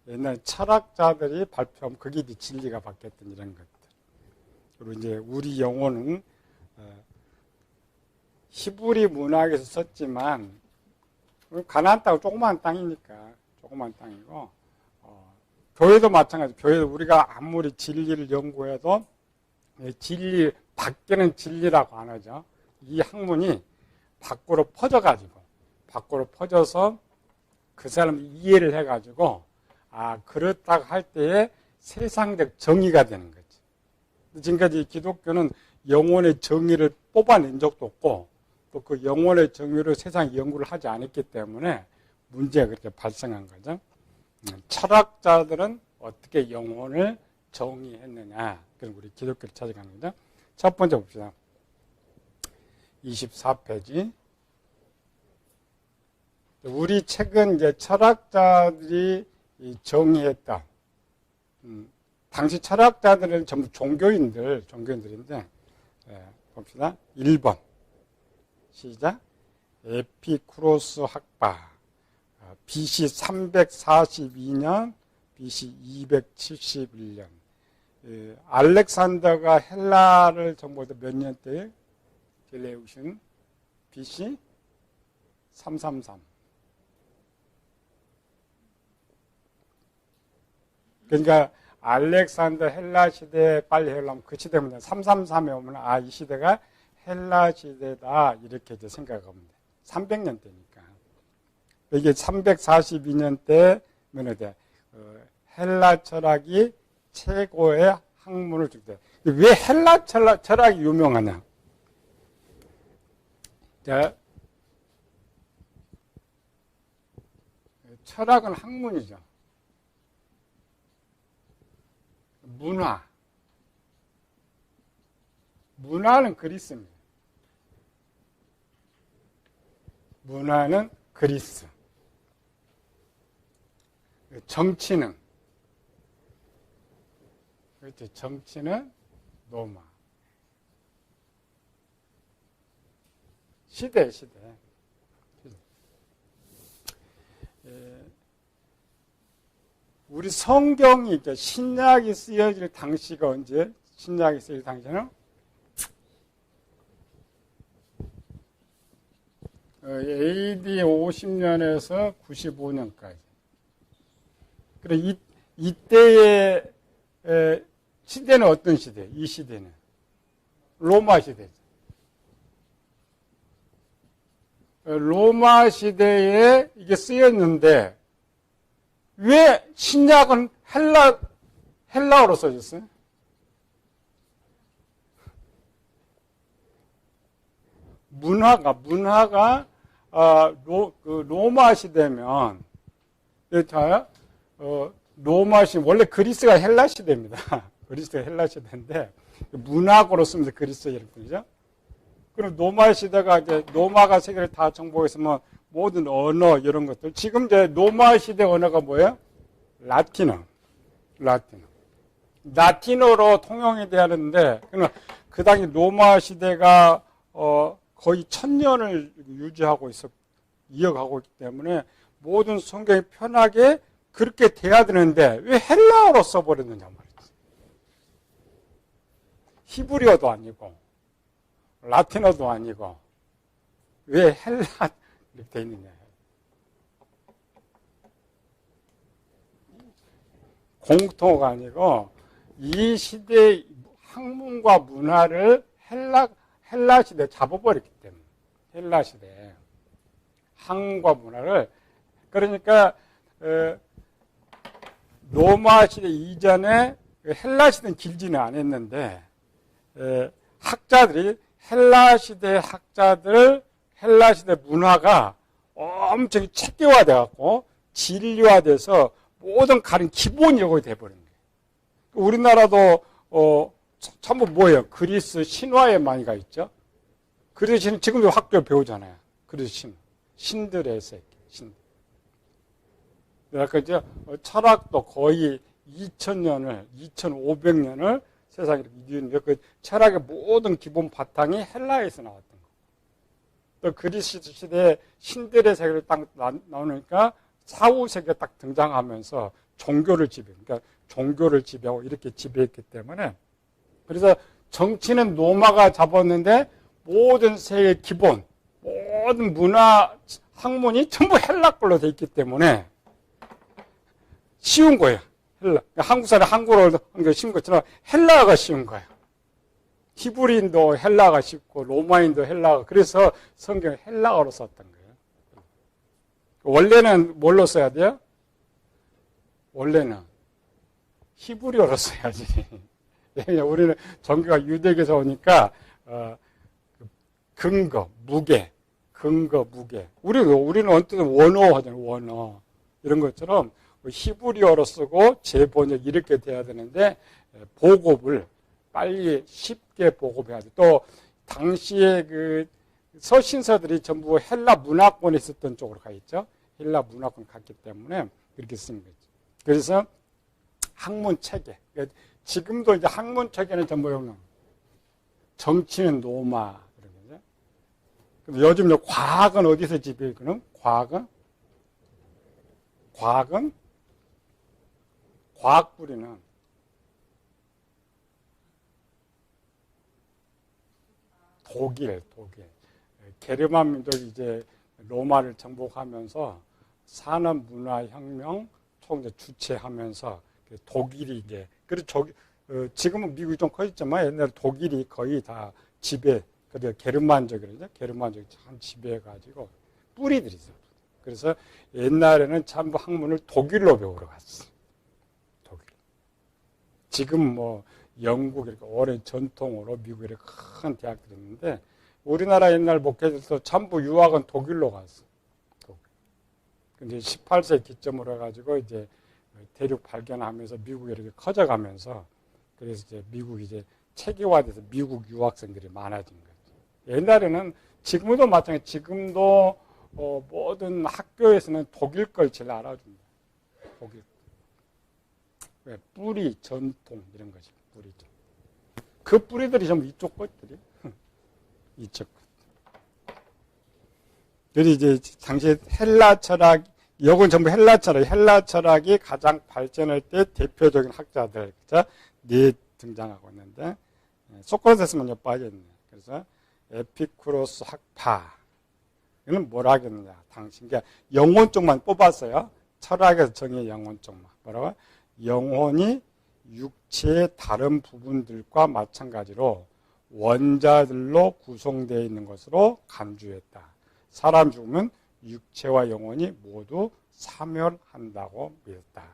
옛날 철학자들이 발표한 그게 이제 진리가 바뀌었던 이런 것들. 그리고 이제 우리 영혼은 히브리 문학에서 썼지만 가나안 땅은 조그마한 땅이니까 조그마한 땅이고 교회도 마찬가지. 교회도 우리가 아무리 진리를 연구해도 진리 밖에는 진리라고 안 하죠. 이 학문이 밖으로 퍼져서 그 사람이 이해를 해가지고 그렇다고 할 때에 세상적 정의가 되는 거지. 지금까지 기독교는 영혼의 정의를 뽑아낸 적도 없고 또 그 영혼의 정의로 세상 연구를 하지 않았기 때문에 문제가 그렇게 발생한 거죠. 철학자들은 어떻게 영혼을 정의했느냐. 그럼 우리 기독교를 찾아가는 거죠. 첫 번째 봅시다. 24페이지. 우리 책은 이제 철학자들이 정의했다. 당시 철학자들은 전부 종교인들인데, 봅시다. 1번. 시작. 에피쿠로스 학파. BC 342년, BC 271년. 알렉산더가 헬라를 정복해서 몇 년대에 델레우션? BC 333. 그러니까 알렉산더 헬라 시대에 빨리 하려면 그 시대면 333에 오면 이 시대가 헬라 시대다 이렇게 이제 생각하면 돼. 300년대니까. 이게 342년 때면 헬라 철학이 최고의 학문을 주대. 왜 헬라 철학이 유명하냐? 자, 철학은 학문이죠. 문화는 그리스입니다. 문화는 그리스. 정치는 그렇죠. 정치는 로마. 시대. 우리 성경이 이제 신약이 쓰여질 당시가 언제? 신약이 쓰여질 당시는 AD 50년에서 95년까지. 그래 이때의 시대는 어떤 시대? 이 시대는 로마 시대죠. 로마 시대에 이게 쓰였는데 왜 신약은 헬라어로 써졌어요? 문화가 로마 시대면 로마 시대 원래 그리스가 헬라 시대입니다. 그리스가 헬라 시대인데 문학으로 쓰면서 그리스 이런 뿐이죠. 그럼 로마 시대가 이제 로마가 세계를 다 정복했으면 모든 언어 이런 것들 지금 이제 로마 시대 언어가 뭐예요? 라틴어로 통용이 돼야 하는데 그 당시 로마 시대가 거의 1000년을 이어가고 있기 때문에 모든 성경이 편하게 그렇게 돼야 되는데 왜 헬라어로 써버렸느냐 말이지. 히브리어도 아니고 라틴어도 아니고 왜 헬라 이렇게 돼 있느냐. 공통어가 아니고 이 시대의 학문과 문화를 헬라 시대에 잡아버렸기 때문에 헬라 시대에 학문과 문화를 그러니까 로마 시대 이전에 헬라 시대는 길지는 않았는데 학자들이 헬라 시대 문화가 엄청 체계화돼 갖고 진리화돼서 모든 가는 기본이 여기 돼버린 거예요. 우리나라도 전부 뭐예요? 그리스 신화에 많이 가 있죠. 그리스 지금도 학교 배우잖아요. 그리스 신들의 세계. 그러니까 이제 철학도 거의 2500년을 세상에 이루는 그 철학의 모든 기본 바탕이 헬라에서 나왔던 거. 또 그리스 시대에 신들의 세계를 딱 나오니까 사후 세계가 딱 등장하면서 종교를 지배, 그러니까 종교를 지배하고 이렇게 지배했기 때문에 그래서 정치는 로마가 잡았는데 모든 세의 기본, 모든 문화 학문이 전부 헬라 걸로 돼 있기 때문에 쉬운 거예요. 헬라. 한국 사람 한국어로 한 게 쉬운 것처럼 헬라어가 쉬운 거예요. 히브리인도 헬라어가 쉽고 로마인도 헬라어. 그래서 성경을 헬라어로 썼던 거예요. 원래는 뭘로 써야 돼요? 원래는 히브리어로 써야지. 우리는 종교가 유대교에서 오니까 근거, 무게, 근거, 무게. 우리는 어떤 원어 하잖아요. 원어 이런 것처럼 히브리어로 쓰고 재번역 이렇게 돼야 되는데 보급을 빨리 쉽게 보급해야 돼. 또 당시에 그 서신서들이 전부 헬라 문화권에 있었던 쪽으로 가 있죠. 헬라 문화권 갔기 때문에 그렇게 쓴 거죠. 그래서 학문 체계. 지금도 이제 학문 체계는 전부 정치는 로마 이런 거죠. 근데 요즘 과학은 어디서 지배하거든? 과학은 과학 뿌리는 독일. 게르만 민족이 이제 로마를 정복하면서 산업문화혁명 총 주체하면서 독일이 이제 그리고 지금은 미국이 좀 커졌지만 옛날에 독일이 거의 다 지배, 그래서 게르만족이라죠. 게르만족이 참 지배해가지고 뿌리들이 있어요. 그래서 옛날에는 전부 학문을 독일로 배우러 갔어요. 독일. 지금 뭐 영국 이렇게 오랜 전통으로 미국 이렇게 큰 대학들이 있는데 우리나라 옛날 목회자들도 전부 유학은 독일로 갔어. 근데 18세 기점으로 해가지고 이제 대륙 발견하면서 미국이 이렇게 커져가면서 그래서 이제 미국이 이제 체계화돼서 미국 유학생들이 많아진 거죠. 옛날에는 지금도 마찬가지. 지금도 모든 학교에서는 독일 걸 제일 알아줍니다. 독일. 왜? 뿌리, 전통 이런 거지. 뿌리죠. 그 뿌리들이 전부 이쪽 것들이. 이쪽 것. 그래서 이제 당시 헬라 철학, 이건 전부 헬라 철학. 헬라 철학이 가장 발전할 때 대표적인 학자들, 그죠? 네 등장하고 있는데 소크라테스 먼저 빠졌네. 그래서 에피쿠로스 학파. 이는 뭐라 하겠느냐? 당시 그러니까 영혼 쪽만 뽑았어요. 철학에서 정의 영혼 쪽만. 뭐라고? 영혼이 육체의 다른 부분들과 마찬가지로 원자들로 구성되어 있는 것으로 간주했다. 사람 죽으면 육체와 영혼이 모두 사멸한다고 믿었다.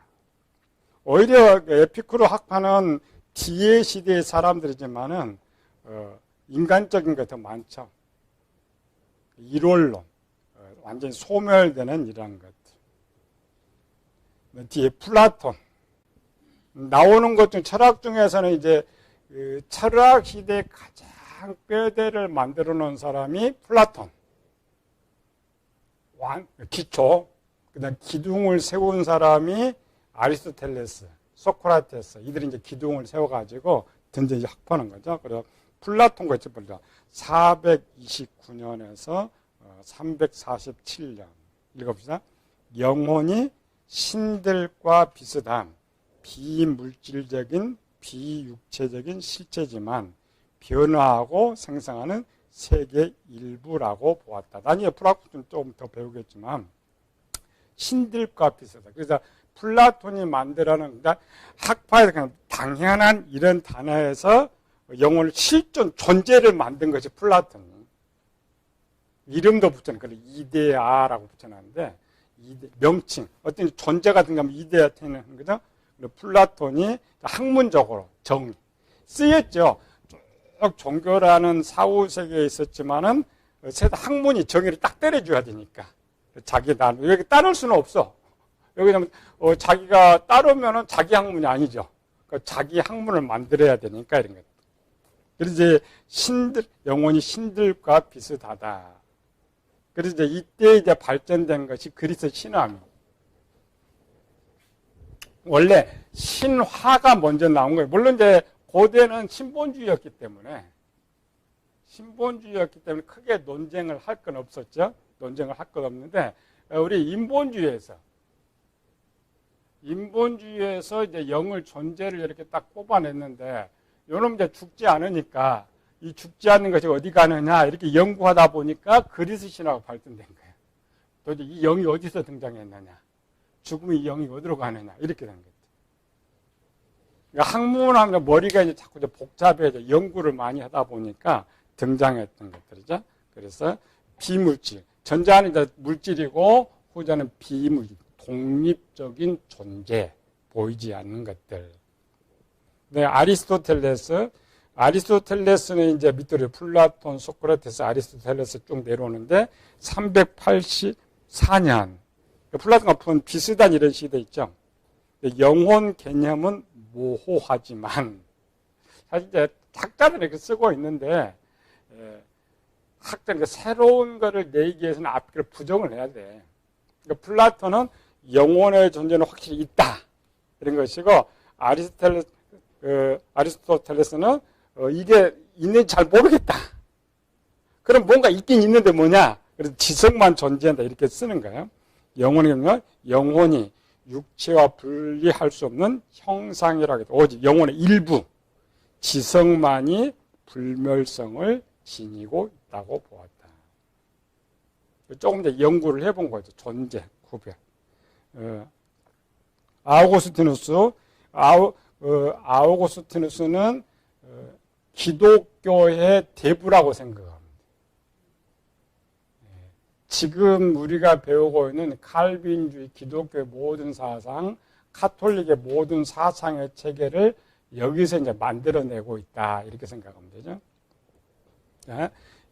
오히려 에피쿠로 학파는 뒤의 시대의 사람들이지만은 인간적인 게 더 많죠. 일원론, 완전히 소멸되는 이런 것들. 뒤에 플라톤. 나오는 것 중 철학 중에서는 이제 철학 시대에 가장 뼈대를 만들어 놓은 사람이 플라톤. 기초. 그다음 기둥을 세운 사람이 아리스토텔레스, 소크라테스. 이들이 이제 기둥을 세워가지고 던져 이제 학파는 거죠. 그래서 플라톤과 있죠. 429년에서 347년. 읽어봅시다. 영혼이 신들과 비슷한 비물질적인 비육체적인 실체지만 변화하고 생성하는 세계 일부라고 보았다. 나중에 플라톤은 조금 더 배우겠지만 신들과 비슷하다. 그래서 플라톤이 만들어낸 학파에서 그냥 당연한 이런 단어에서 영혼을 실존 존재를 만든 것이 플라톤. 이름도 붙여놓은 거예요. 이데아라고 붙여놨는데 명칭 어떤 존재 같은 거 하면 이데아테는 거죠. 플라톤이 학문적으로 정의 쓰였죠. 쭉 종교라는 사후 세계에 있었지만은 학문이 정의를 딱 때려줘야 되니까 자기 나름 여기 따를 수는 없어. 여기는 자기가 따르면은 자기 학문이 아니죠. 그러니까 자기 학문을 만들어야 되니까 이런 것. 그래서 이제 영혼이 신들과 비슷하다. 그래서 이제 이때 이제 발전된 것이 그리스 신화입니다. 원래 신화가 먼저 나온 거예요. 물론 이제 고대는 신본주의였기 때문에 크게 논쟁을 할 건 없었죠. 논쟁을 할 건 없는데 우리 인본주의에서 인본주의에서 이제 영을 존재를 이렇게 딱 뽑아냈는데, 요놈 이제 죽지 않으니까, 이 죽지 않는 것이 어디 가느냐, 이렇게 연구하다 보니까 그리스 신화가 발전된 거예요. 도대체 이 영이 어디서 등장했느냐, 죽음의 영이 어디로 가느냐, 이렇게 된 거죠. 그러니까 학문하면 머리가 이제 자꾸 이제 복잡해져, 연구를 많이 하다 보니까 등장했던 것들이죠. 그래서 비물질, 전자는 이제 물질이고, 후자는 비물질, 독립적인 존재, 보이지 않는 것들. 네, 아리스토텔레스는 이제 밑으로 플라톤, 소크라테스, 아리스토텔레스 쭉 내려오는데 384년. 플라톤과 푼 비슷한 이런 시대 있죠. 영혼 개념은 모호하지만 사실 이제 학자들은 이렇게 쓰고 있는데 학자는 새로운 거를 내기 위해서는 앞을 부정을 해야 돼. 그러니까 플라톤은 영혼의 존재는 확실히 있다 이런 것이고 아리스토텔레스는 이게 있는지 잘 모르겠다. 그럼 뭔가 있긴 있는데 뭐냐? 그래서 지성만 존재한다 이렇게 쓰는 거예요. 영혼이 육체와 분리할 수 없는 형상이라고 해도 오직 영혼의 일부, 지성만이 불멸성을 지니고 있다고 보았다. 조금 더 연구를 해본 거죠. 존재, 구별. 아우구스티누스는 기독교의 대부라고 생각합니다. 지금 우리가 배우고 있는 칼빈주의, 기독교의 모든 사상, 카톨릭의 모든 사상의 체계를 여기서 이제 만들어내고 있다. 이렇게 생각하면 되죠.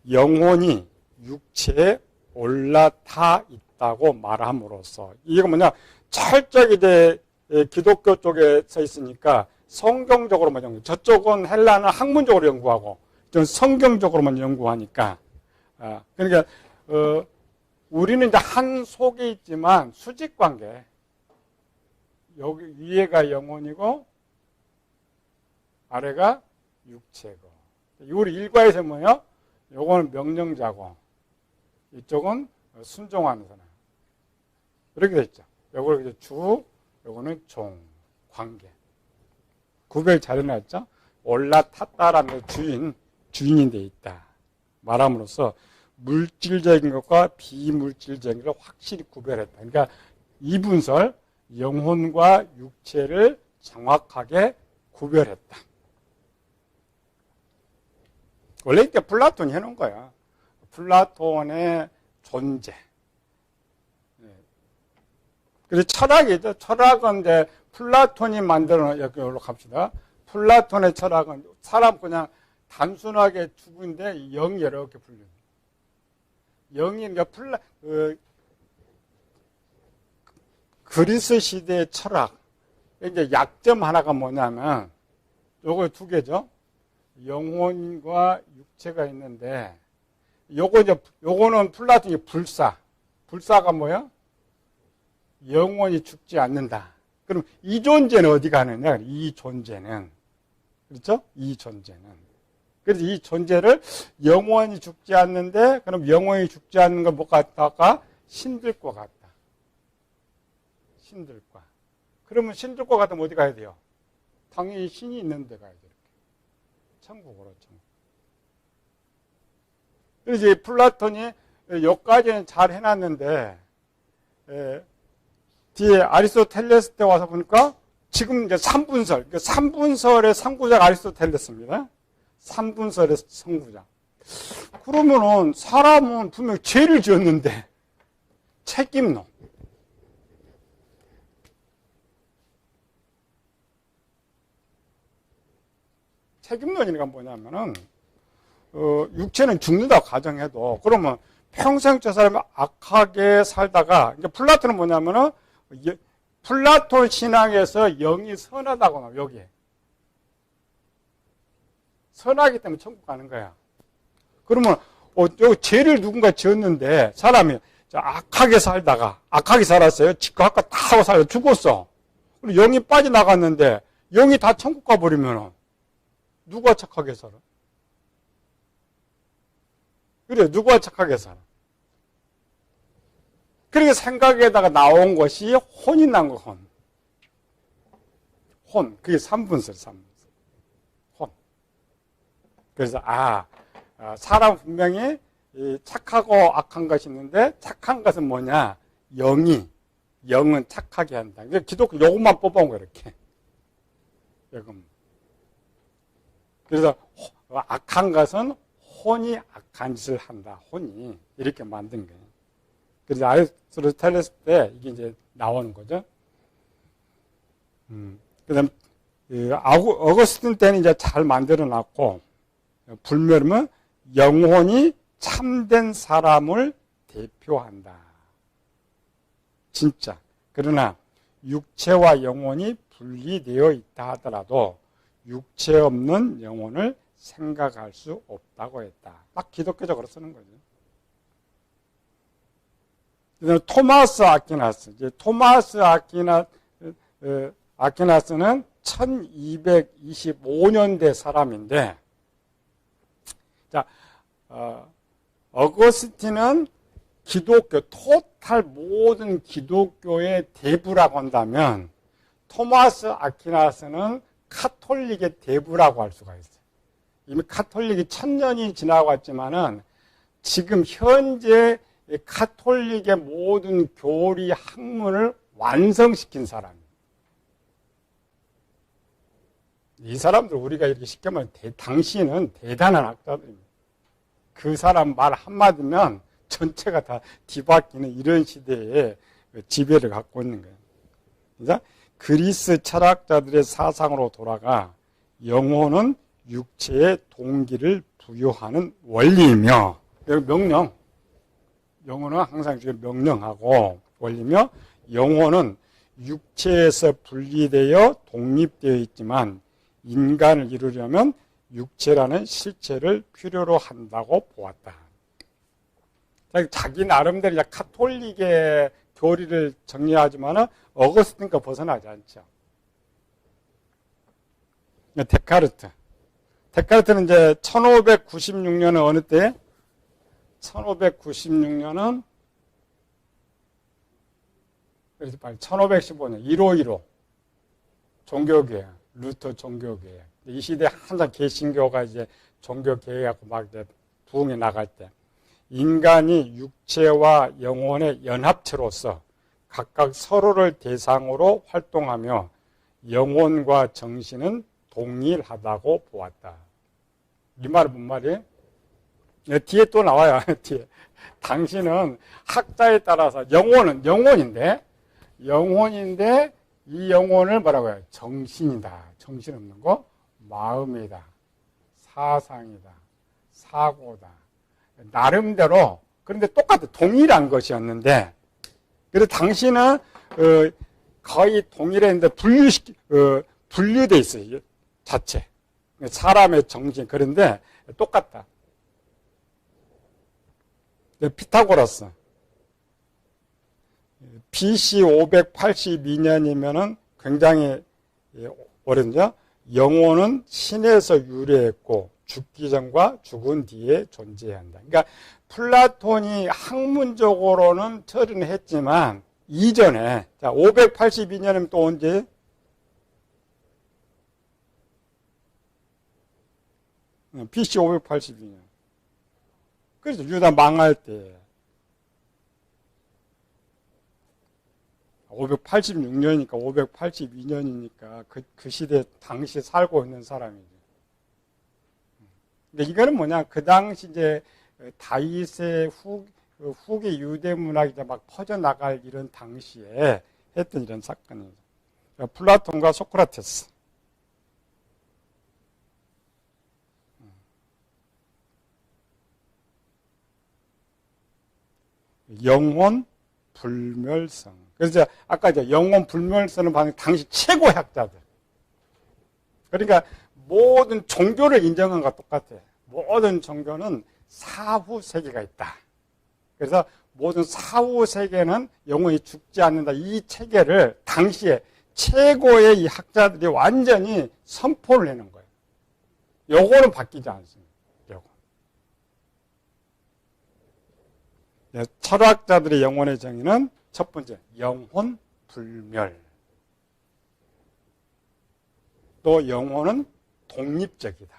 영혼이 육체에 올라타 있다고 말함으로써, 이게 뭐냐, 철저히 이제 기독교 쪽에 서 있으니까 성경적으로만 연구, 저쪽은 헬라는 학문적으로 연구하고, 좀 성경적으로만 연구하니까, 그러니까, 우리는 이제 한 속에 있지만 수직 관계. 여기 위에가 영혼이고 아래가 육체고. 우리 일과에서 뭐예요? 요거는 명령자고 이쪽은 순종하는 사람. 이렇게 돼 있죠. 요거는 이제 주, 요거는 종, 관계. 구별 잘 해놨죠? 올라탔다라는 주인이 돼 있다. 말함으로써 물질적인 것과 비물질적인 걸 확실히 구별했다. 그러니까 이분설, 영혼과 육체를 정확하게 구별했다. 원래 이렇게 플라톤이 해놓은 거야. 플라톤의 존재. 그래서 철학이죠. 철학은 이제 플라톤이 만들어, 여기로 갑시다. 플라톤의 철학은 사람 그냥 단순하게 죽은데 영이 이렇게 불려요. 영이, 그러니까 그리스 시대의 철학. 이제 약점 하나가 뭐냐면, 요거 두 개죠. 영혼과 육체가 있는데, 요거는 플라톤이 불사가 뭐야? 영혼이 죽지 않는다. 그럼 이 존재는 어디 가느냐? 이 존재는. 그렇죠? 이 존재는. 그래서 이 존재를 영원히 죽지 않는데, 그럼 영원히 죽지 않는 건 뭐 같다가 신들과 같다. 신들과. 그러면 신들과 같으면 어디 가야 돼요? 당연히 신이 있는 데 가야 돼요. 천국으로, 천국. 그래서 이제 플라톤이 여기까지는 잘 해놨는데, 뒤에 아리스토텔레스 때 와서 보니까 지금 이제 3분설, 그러니까 3분설의 선구자가 아리스토텔레스입니다. 3분설의 선구자. 그러면은 사람은 분명 죄를 지었는데 책임론. 책임론이니까 뭐냐면은 육체는 죽는다고 가정해도 그러면 평생 저 사람이 악하게 살다가, 그러니까 플라톤은 뭐냐면은 플라톤 신앙에서 영이 선하다고 나와요. 여기에 선하기 때문에 천국 가는 거야. 그러면 여기 죄를 누군가 지었는데 사람이 악하게 살았어요. 지가 아까 다 하고 살아 죽었어. 그리고 영이 빠져나갔는데 영이 다 천국 가버리면 누가 착하게 살아? 그래, 누가 착하게 살아? 그러니까 생각에다가 나온 것이 혼이 난 거, 혼. 혼. 그게 삼분설, 삼분설. 혼. 그래서, 사람 분명히 착하고 악한 것이 있는데, 착한 것은 뭐냐? 영은 착하게 한다. 기독교 요것만 뽑아온 거야, 이렇게. 요것만. 그래서, 악한 것은 혼이 악한 짓을 한다. 혼이. 이렇게 만든 거예요. 그래서 아리스토텔레스 때 이게 이제 나오는 거죠. 그 다음, 어거스틴 때는 이제 잘 만들어 놨고, 불멸은 영혼이 참된 사람을 대표한다. 진짜. 그러나, 육체와 영혼이 분리되어 있다 하더라도, 육체 없는 영혼을 생각할 수 없다고 했다. 딱 기독교적으로 쓰는 거죠. 토마스 아퀴나스. 토마스 아퀴나스는 1225년대 사람인데, 자, 어거스틴은 기독교, 토탈 모든 기독교의 대부라고 한다면, 토마스 아퀴나스는 카톨릭의 대부라고 할 수가 있어요. 이미 카톨릭이 1000년이 지나고 왔지만은, 지금 현재 카톨릭의 모든 교리 학문을 완성시킨 사람이에요. 이 사람들 우리가 이렇게 쉽게 말하면 당시는 대단한 학자들입니다. 그 사람 말 한마디면 전체가 다 뒤바뀌는 이런 시대에 지배를 갖고 있는 거예요. 그래서 그리스 철학자들의 사상으로 돌아가 영혼은 육체의 동기를 부여하는 원리이며, 명령. 영혼은 항상 지금 명령하고 원리며, 영혼은 육체에서 분리되어 독립되어 있지만 인간을 이루려면 육체라는 실체를 필요로 한다고 보았다. 자기 나름대로 카톨릭의 교리를 정리하지만 어거스틴과 벗어나지 않죠. 데카르트는 이제 1596년은 어느 때? 1596년은 1515년 1515 종교개혁, 루터 종교개혁. 이 시대에 항상 개신교가 이제 종교개혁하고 막 이제 부흥해 나갈 때, 인간이 육체와 영혼의 연합체로서 각각 서로를 대상으로 활동하며 영혼과 정신은 동일하다고 보았다. 이 말은 뭔 말이에요? 뒤에 또 나와요. 뒤에. 당신은 학자에 따라서 영혼은 영혼인데 이 영혼을 뭐라고 해요? 정신이다. 정신없는 거, 마음이다. 사상이다. 사고다. 나름대로, 그런데 똑같아. 동일한 것이었는데, 그래서 당신은 거의 동일했는데 분류돼 있어요. 자체. 사람의 정신. 그런데 똑같다. 피타고라스. BC 582년이면은 굉장히 오래전이죠. 영혼은 신에서 유래했고 죽기 전과 죽은 뒤에 존재한다. 그러니까 플라톤이 학문적으로는 처리는 했지만 이전에, 자, 582년이면 또 언제? BC 582년. 그래서 유다 망할 때. 586년이니까 582년이니까 그 시대 당시에 살고 있는 사람이죠. 근데 이거는 뭐냐, 그 당시 이제 다윗의 후기 유대 문학이 이제 막 퍼져나갈 이런 당시에 했던 이런 사건이죠. 플라톤과 소크라테스. 영혼 불멸성. 그래서 아까 이제 영혼 불멸성은 당시 최고 학자들. 그러니까 모든 종교를 인정한 것과 똑같아요. 모든 종교는 사후 세계가 있다. 그래서 모든 사후 세계는 영혼이 죽지 않는다. 이 체계를 당시에 최고의 이 학자들이 완전히 선포를 해놓은 거예요. 요거는 바뀌지 않습니다. 요거. 철학자들의 영혼의 정의는 첫 번째, 영혼 불멸. 또 영혼은 독립적이다.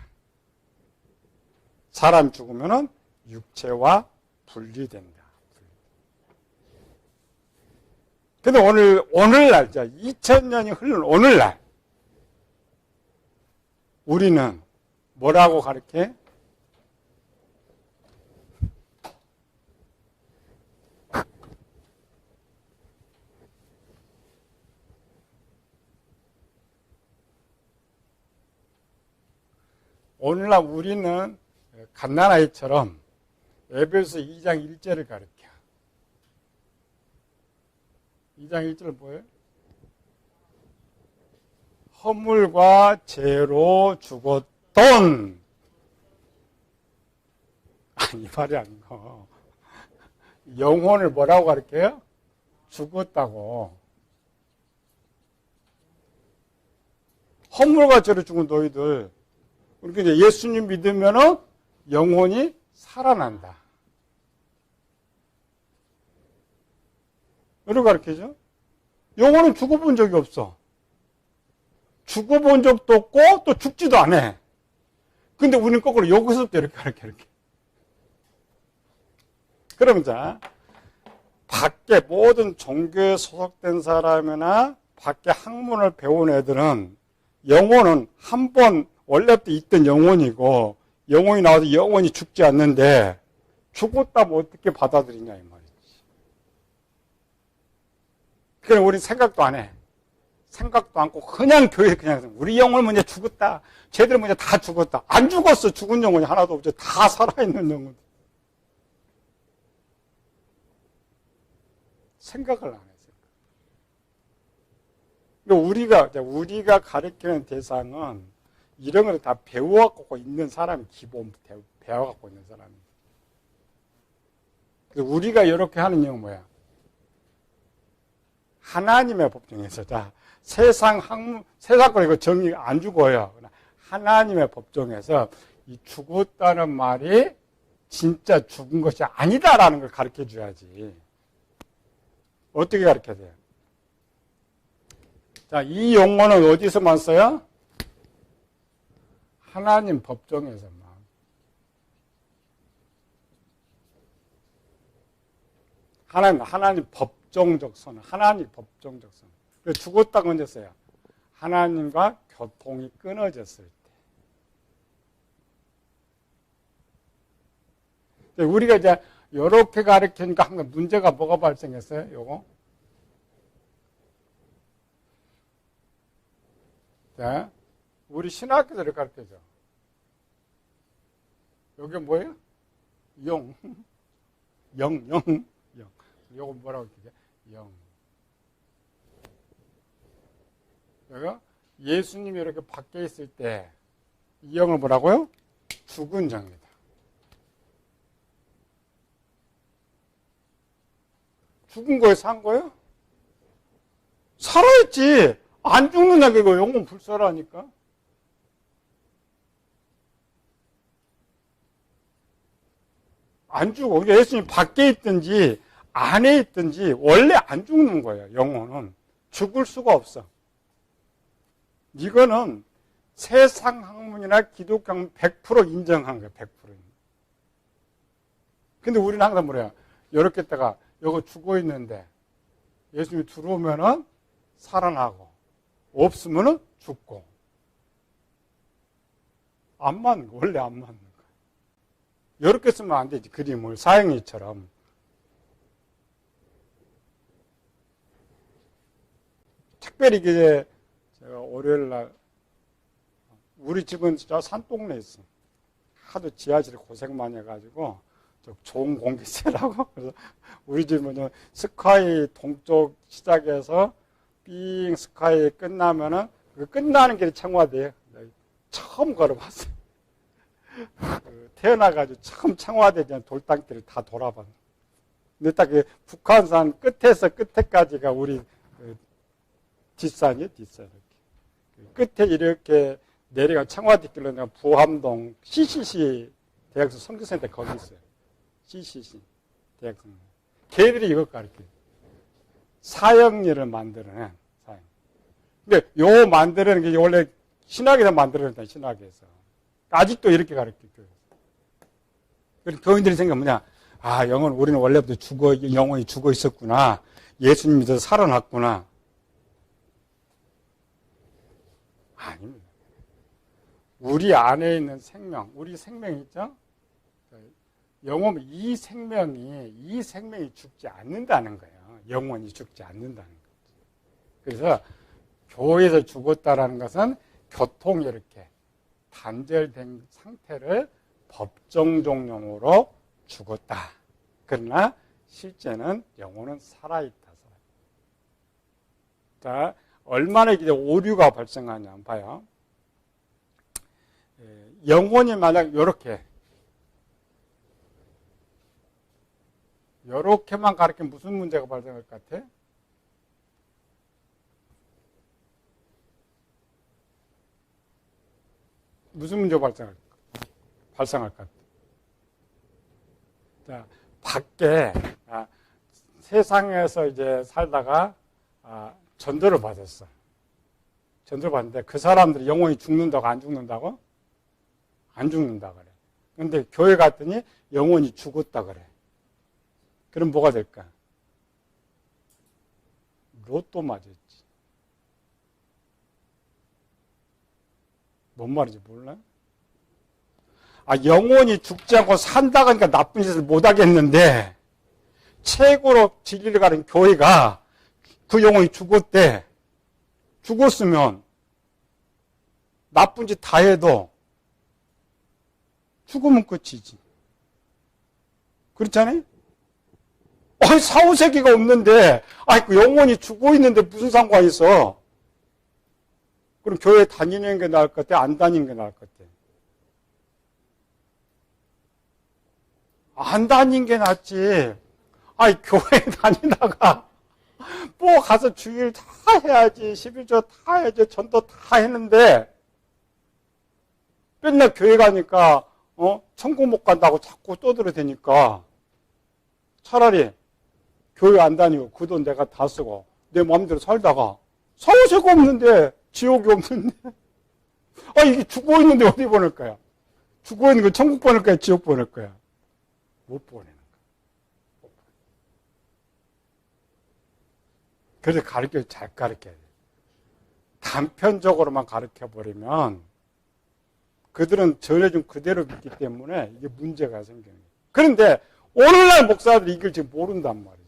사람 죽으면은 육체와 분리된다. 근데 오늘날, 2000년이 흐른 오늘날, 우리는 뭐라고 가르쳐? 오늘날 우리는 갓난아이처럼 에베소 2장 1절을 가르쳐. 2장 1절 뭐예요? 허물과 죄로 죽었던. 아니, 이 말이 아니고. 영혼을 뭐라고 가르쳐요? 죽었다고. 허물과 죄로 죽은 너희들. 그러니까 이제 예수님 믿으면은 영혼이 살아난다. 이렇게 가르치죠? 영혼은 죽어본 적이 없어. 죽어본 적도 없고 또 죽지도 않아. 근데 우리는 거꾸로 여기서부터 이렇게 가르쳐. 그럼 자, 밖에 모든 종교에 소속된 사람이나 밖에 학문을 배운 애들은 영혼은 한 번 원래부터 있던 영혼이고 영혼이 나와서 영혼이 죽지 않는데 죽었다면 어떻게 받아들이냐 이 말이지. 그래 우리 생각도 안 해. 생각도 않고 그냥 교회에 그냥 우리 영혼 먼저 죽었다. 쟤들 먼저 다 죽었다. 안 죽었어. 죽은 영혼이 하나도 없죠. 다 살아있는 영혼. 생각을 안 해. 우리가 가르치는 대상은 이런 걸 다 배워갖고 있는 사람이 기본 배워갖고 있는 사람이. 그래서 우리가 이렇게 하는 영은 뭐야? 하나님의 법정에서 자 세상 거 이거 정의 안 죽어요. 하나님의 법정에서 이 죽었다는 말이 진짜 죽은 것이 아니다라는 걸 가르쳐 줘야지. 어떻게 가르쳐야 돼요? 자, 이 용어는 어디서만 써요? 하나님 법정에서만. 하나님 법정적 선언, 하나님 법정적 선언. 그래서 죽었다고 언제 써요? 하나님과 교통이 끊어졌을 때. 우리가 이제 이렇게 가르치니까 항상 문제가 뭐가 발생했어요? 요거. 자, 우리 신학교들을 가르쳐줘. 여기 뭐예요? 영. 요거 뭐라고 그러죠? 영. 여기가 예수님이 이렇게 밖에 있을 때 이 영을 뭐라고요? 죽은 영이다. 죽은 거에 산 거예요? 살아있지. 안 죽는다, 그거. 영혼 불살하니까. 안 죽어. 그러니까 예수님 밖에 있든지, 안에 있든지, 원래 안 죽는 거예요, 영혼은. 죽을 수가 없어. 이거는 세상 학문이나 기독교 학문 100% 인정한 거예요, 100%. 근데 우리는 항상 뭐래요? 이렇게 했다가, 이거 죽어 있는데, 예수님이 들어오면은 살아나고, 없으면은 죽고. 안 맞는 거, 원래 안 맞는 거. 이렇게 쓰면 안 되지, 그림을. 사형리처럼. 특별히 이제 제가 월요일 날, 우리 집은 진짜 산동네에 있어. 하도 지하실에 고생 많이 해가지고, 좋은 공기 쐬라고. 그래서 우리 집은 스카이 동쪽 시작해서 삥 스카이 끝나면은 그 끝나는 길이 청와대예요. 처음 걸어봤어요. 태어나가지고 처음 청와대 돌담길을 다 돌아봤어요. 근데 딱 그 북한산 끝에서 끝에까지가 우리 뒷산이에요, 뒷산. 이렇게. 끝에 이렇게 내려가 청와대 길로 내가 부암동 CCC 대학교 선교센터 거기 있어요. CCC 대학교. 걔들이 이걸 가르쳐요. 사형리를 만들어낸 사형. 근데 요 만들어낸 게 원래 신학에서 만들어냈다, 신학에서. 아직도 이렇게 가르쳐줘요. 그래서 교인들이 생각하면 뭐냐? 아, 우리는 원래부터 영혼이 죽어 있었구나. 예수님 믿어서 살아났구나. 아닙니다. 우리 안에 있는 생명, 우리 생명 있죠? 영혼, 이 생명이 죽지 않는다는 거예요. 영원히 죽지 않는다는 거죠. 그래서 교회에서 죽었다라는 것은 교통이 이렇게 단절된 상태를 법정종용으로 죽었다. 그러나 실제는 영혼은 살아있다. 자, 얼마나 이제 오류가 발생하냐 한번 봐요. 영혼이 만약 요렇게만 가르치면 무슨 문제가 발생할 것 같아? 무슨 문제가 발생할 것 같아? 자, 밖에, 세상에서 이제 살다가, 전도를 받았어. 전도를 받는데 그 사람들이 영혼이 죽는다고 안 죽는다고? 안 죽는다 그래. 근데 교회 갔더니 영혼이 죽었다 그래. 그럼 뭐가 될까? 로또 맞았지. 뭔 말인지 몰라? 영혼이 죽지 않고 산다고 하니까 나쁜 짓을 못 하겠는데, 최고로 진리를 가른 교회가 그 영혼이 죽었대. 죽었으면 나쁜 짓 다 해도 죽으면 끝이지. 그렇잖아요? 사후세계가 없는데, 그 영혼이 죽어 있는데 무슨 상관이 있어? 그럼 교회 다니는 게 나을 것 같아? 안 다니는 게 나을 것 같아? 안 다니는 게 낫지. 교회 다니다가, 가서 주일 다 해야지, 11조 다 해야지, 전도 다 했는데, 맨날 교회 가니까, 천국 못 간다고 자꾸 떠들어대니까, 차라리 교회 안 다니고 그 돈 내가 다 쓰고, 내 마음대로 살다가, 사후세가 없는데, 지옥이 없는데, 이게 죽어 있는데 어디 보낼 거야? 죽어 있는 거 천국 보낼 거야, 지옥 보낼 거야? 못 보내는 거야. 그래서 잘 가르쳐야 돼. 단편적으로만 가르쳐버리면 그들은 전해준 그대로 믿기 때문에 이게 문제가 생겨요. 그런데 오늘날 목사들이 이걸 지금 모른단 말이지.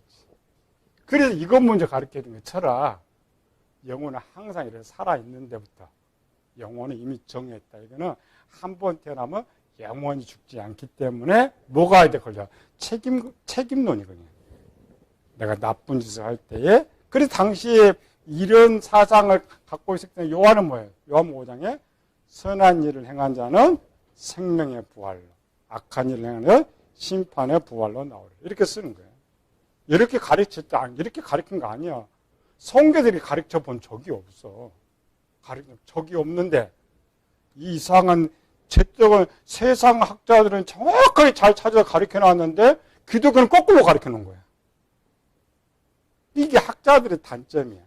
그래서 이것 먼저 가르쳐주는 게 철학. 영혼은 항상 이렇게 살아있는 데부터 영혼은 이미 정했다. 이거는 한 번 태어나면 영원히 죽지 않기 때문에 뭐가 이제 걸려? 책임론이거든요. 내가 나쁜 짓을 할 때에. 그래서 당시에 이런 사상을 갖고 있을 때 요한은 뭐예요? 요한 5장에 선한 일을 행한 자는 생명의 부활로, 악한 일을 행한 자는 심판의 부활로 나오려. 이렇게 쓰는 거예요. 이렇게 이렇게 가르친 거 아니야. 성경들이 가르쳐 본 적이 없어. 적이 없는데, 이 이상한 제적은 세상 학자들은 정확하게 잘 찾아서 가르쳐 놨는데, 기독교는 거꾸로 가르쳐 놓은 거야. 이게 학자들의 단점이야.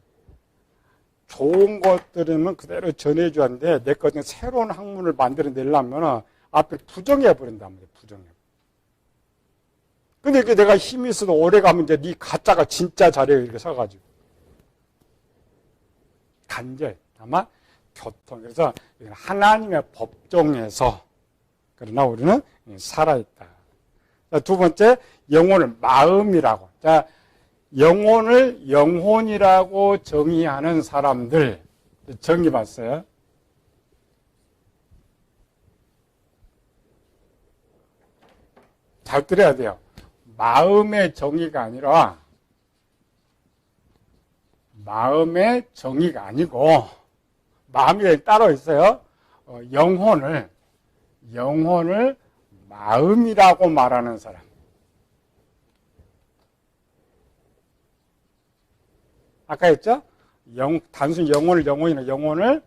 좋은 것들은 그대로 전해줘야 하는데, 내 것은 새로운 학문을 만들어내려면 앞에 부정해버린단 말이야, 부정해. 근데 이게 내가 힘이 있어도 오래 가면 이제 네 가짜가 진짜 자리에 이렇게 서가지고. 단절, 아마 교통. 그래서 하나님의 법정에서, 그러나 우리는 살아있다. 자, 두 번째, 영혼을 마음이라고. 자, 영혼을 영혼이라고 정의하는 사람들, 정의 봤어요? 잘 들어야 돼요. 마음의 정의가 아니라, 마음의 정의가 아니고, 마음이 따로 있어요. 영혼을 마음이라고 말하는 사람. 아까 했죠? 단순 영혼을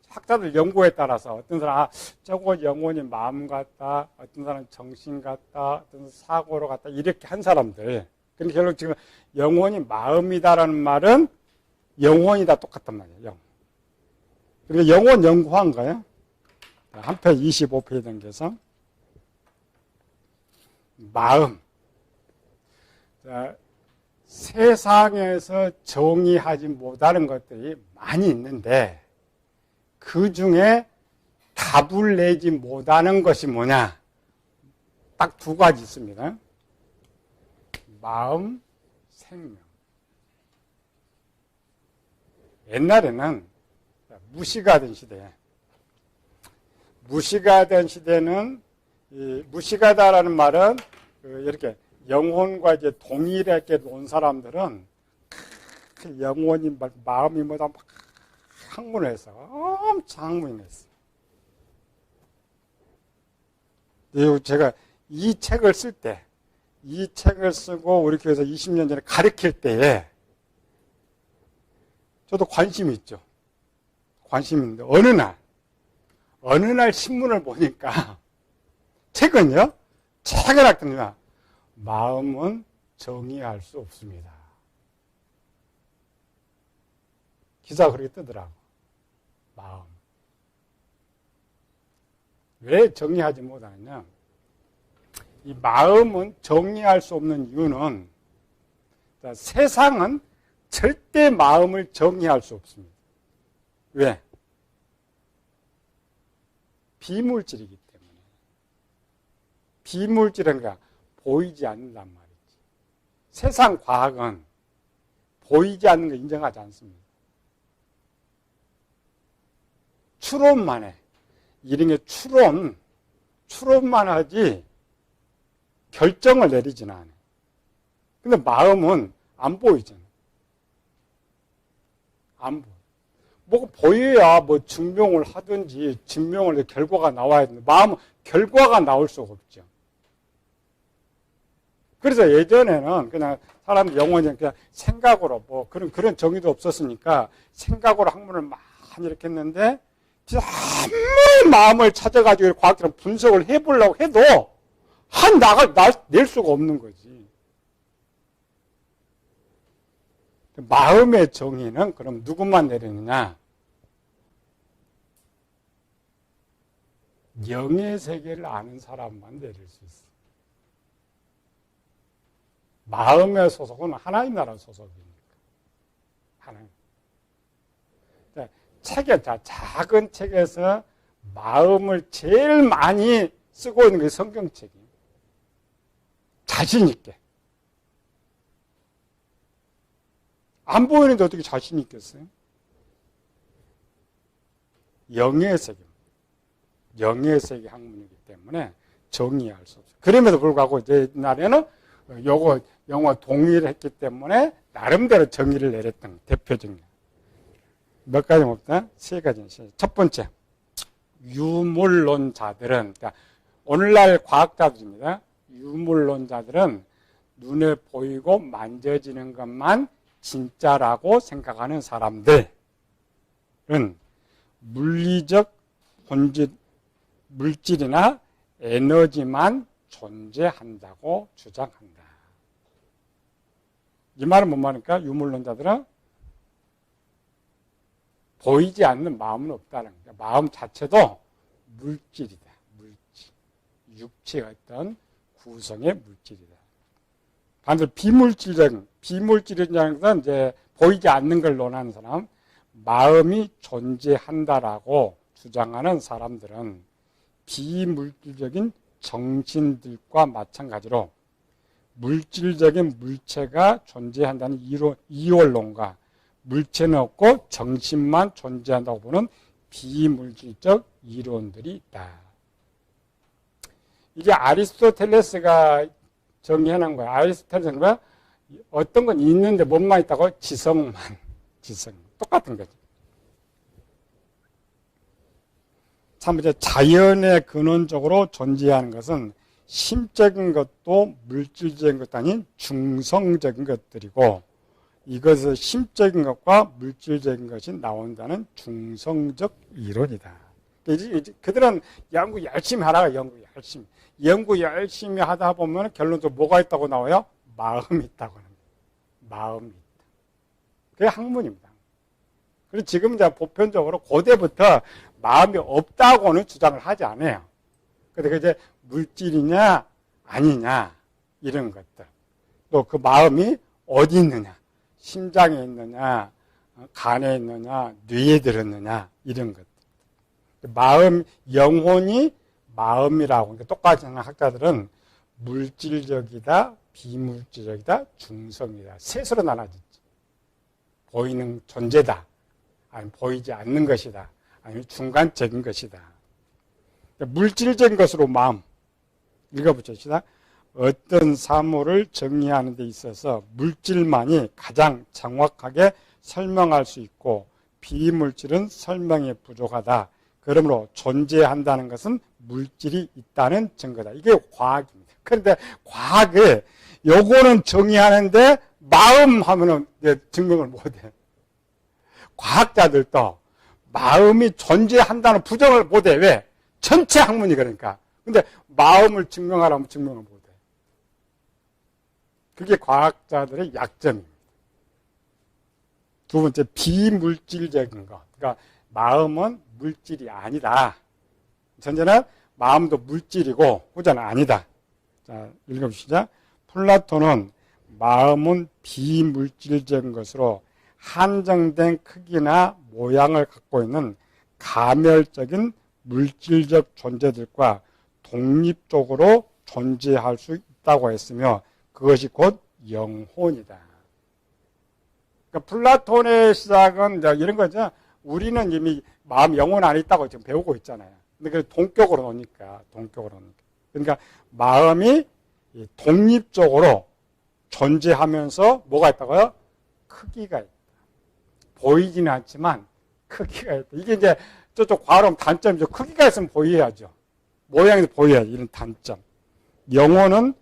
학자들 연구에 따라서 어떤 사람, 저거 영혼이 마음 같다, 어떤 사람은 정신 같다, 어떤 사람은 사고로 같다, 이렇게 한 사람들. 근데 결국 지금 영혼이 마음이다라는 말은 영혼이다 똑같단 말이에요. 그러니까 영혼 연구한 거예요. 한 페이지 25페이지 넘겨서. 마음. 자, 세상에서 정의하지 못하는 것들이 많이 있는데 그 중에 답을 내지 못하는 것이 뭐냐? 딱 두 가지 있습니다. 마음, 생명. 옛날에는 무시가 된 시대에, 무시가 된 시대는, 무시가다라는 말은 이렇게 영혼과 이제 동일하게 논 사람들은 영혼이 마음이 뭐다 막 학문해서 엄청 학문했어. 제가 이 책을 쓸 때, 이 책을 쓰고 우리 교회에서 20년 전에 가르칠 때에 저도 관심이 있죠. 관심이 있는데 어느 날 신문을 보니까 책은요, 책을 읽더니만 마음은 정의할 수 없습니다. 기사가 그렇게 뜨더라고. 마음. 왜 정의하지 못하느냐? 이 마음은 정의할 수 없는 이유는 세상은 절대 마음을 정의할 수 없습니다. 왜? 비물질이기 때문에. 비물질은 그러니까 보이지 않는단 말이지. 세상 과학은 보이지 않는 거 인정하지 않습니다. 추론만 해. 이런 게 추론만 하지 결정을 내리지는 않아요. 근데 마음은 안 보이잖아. 안 보여. 뭐 보여야 뭐 증명을 하든지 증명을 결과가 나와야 되는데 마음은 결과가 나올 수가 없죠. 그래서 예전에는 그냥 사람 영혼이 그냥 생각으로 뭐 그런 정의도 없었으니까 생각으로 학문을 많이 이렇게 했는데 아무리 마음을 찾아가지고 과학적으로 분석을 해보려고 해도 낼 수가 없는 거지. 마음의 정의는 그럼 누구만 내리느냐? 영의 세계를 아는 사람만 내릴 수 있어. 마음의 소속은 하나님 나라 소속이니까. 하나님. 작은 책에서 마음을 제일 많이 쓰고 있는 게 성경책이에요. 자신 있게. 안 보이는데 어떻게 자신 있겠어요? 영의 세계. 영의 세계 학문이기 때문에 정의할 수 없어요. 그럼에도 불구하고 이제 옛날에는 영어 동의를 했기 때문에 나름대로 정의를 내렸던 대표적인 몇 가지 봅시다. 세 가지. 첫 번째, 유물론자들은, 그러니까 오늘날 과학자들입니다. 유물론자들은 눈에 보이고 만져지는 것만 진짜라고 생각하는 사람들은 물리적 본질, 물질이나 에너지만 존재한다고 주장한다. 이 말은 뭔 말입니까? 유물론자들은 보이지 않는 마음은 없다는 거예요. 마음 자체도 물질이다. 물질. 육체의 어떤 구성의 물질이다. 반대로 비물질이라는 것은 이제 보이지 않는 걸 논하는 사람, 마음이 존재한다라고 주장하는 사람들은 비물질적인 정신들과 마찬가지로 물질적인 물체가 존재한다는 이원론과 물체는 없고 정신만 존재한다고 보는 비물질적 이론들이 있다. 이게 아리스토텔레스가 정의해놓은 거야. 아리스토텔레스가 어떤 건 있는데 뭐만 있다고? 지성만. 지성. 똑같은 거지. 참 이제 자연의 근원적으로 존재하는 것은 심적인 것도 물질적인 것도 아닌 중성적인 것들이고 이것은 심적인 것과 물질적인 것이 나온다는 중성적 이론이다. 그들은 연구 열심히 하다가 연구 열심히 하다 보면 결론적으로 뭐가 있다고 나와요? 마음이 있다고 합니다. 마음이 있다. 그게 학문입니다. 그리고 지금 이제 보편적으로 고대부터 마음이 없다고는 주장을 하지 않아요. 근데 이제 물질이냐 아니냐 이런 것들, 또 그 마음이 어디 있느냐, 심장에 있느냐, 간에 있느냐, 뇌에 들었느냐 이런 것들. 마음, 영혼이 마음이라고, 그러니까 똑같이 하는 학자들은 물질적이다, 비물질적이다, 중성이다, 셋으로 나눠지지. 보이는 존재다, 아니면 보이지 않는 것이다, 아니면 중간적인 것이다. 물질적인 것으로 마음, 읽어보십시다. 어떤 사물을 정의하는 데 있어서 물질만이 가장 정확하게 설명할 수 있고 비물질은 설명에 부족하다. 그러므로 존재한다는 것은 물질이 있다는 증거다. 이게 과학입니다. 그런데 과학에 요거는 정의하는데 마음 하면은 증명을 못해. 과학자들도 마음이 존재한다는 부정을 못해. 왜? 전체 학문이 그러니까. 근데 마음을 증명하라면 증명을 못해. 그게 과학자들의 약점입니다. 두 번째, 비물질적인 것. 그러니까 마음은 물질이 아니다. 전제는 마음도 물질이고 후자는 아니다. 자, 읽어보시죠. 플라톤은 마음은 비물질적인 것으로 한정된 크기나 모양을 갖고 있는 가멸적인 물질적 존재들과 독립적으로 존재할 수 있다고 했으며 그것이 곧 영혼이다. 그러니까 플라톤의 시작은 이런 거죠. 우리는 이미 마음, 영혼 안에 있다고 지금 배우고 있잖아요. 근데 그 동격으로 노니까. 그러니까 마음이 독립적으로 존재하면서 뭐가 있다고요? 크기가 있다. 보이지는 않지만 크기가 있다. 이게 이제 저쪽 과로는 단점이죠. 크기가 있으면 보여야죠. 모양이 보여야죠. 이런 단점. 영혼은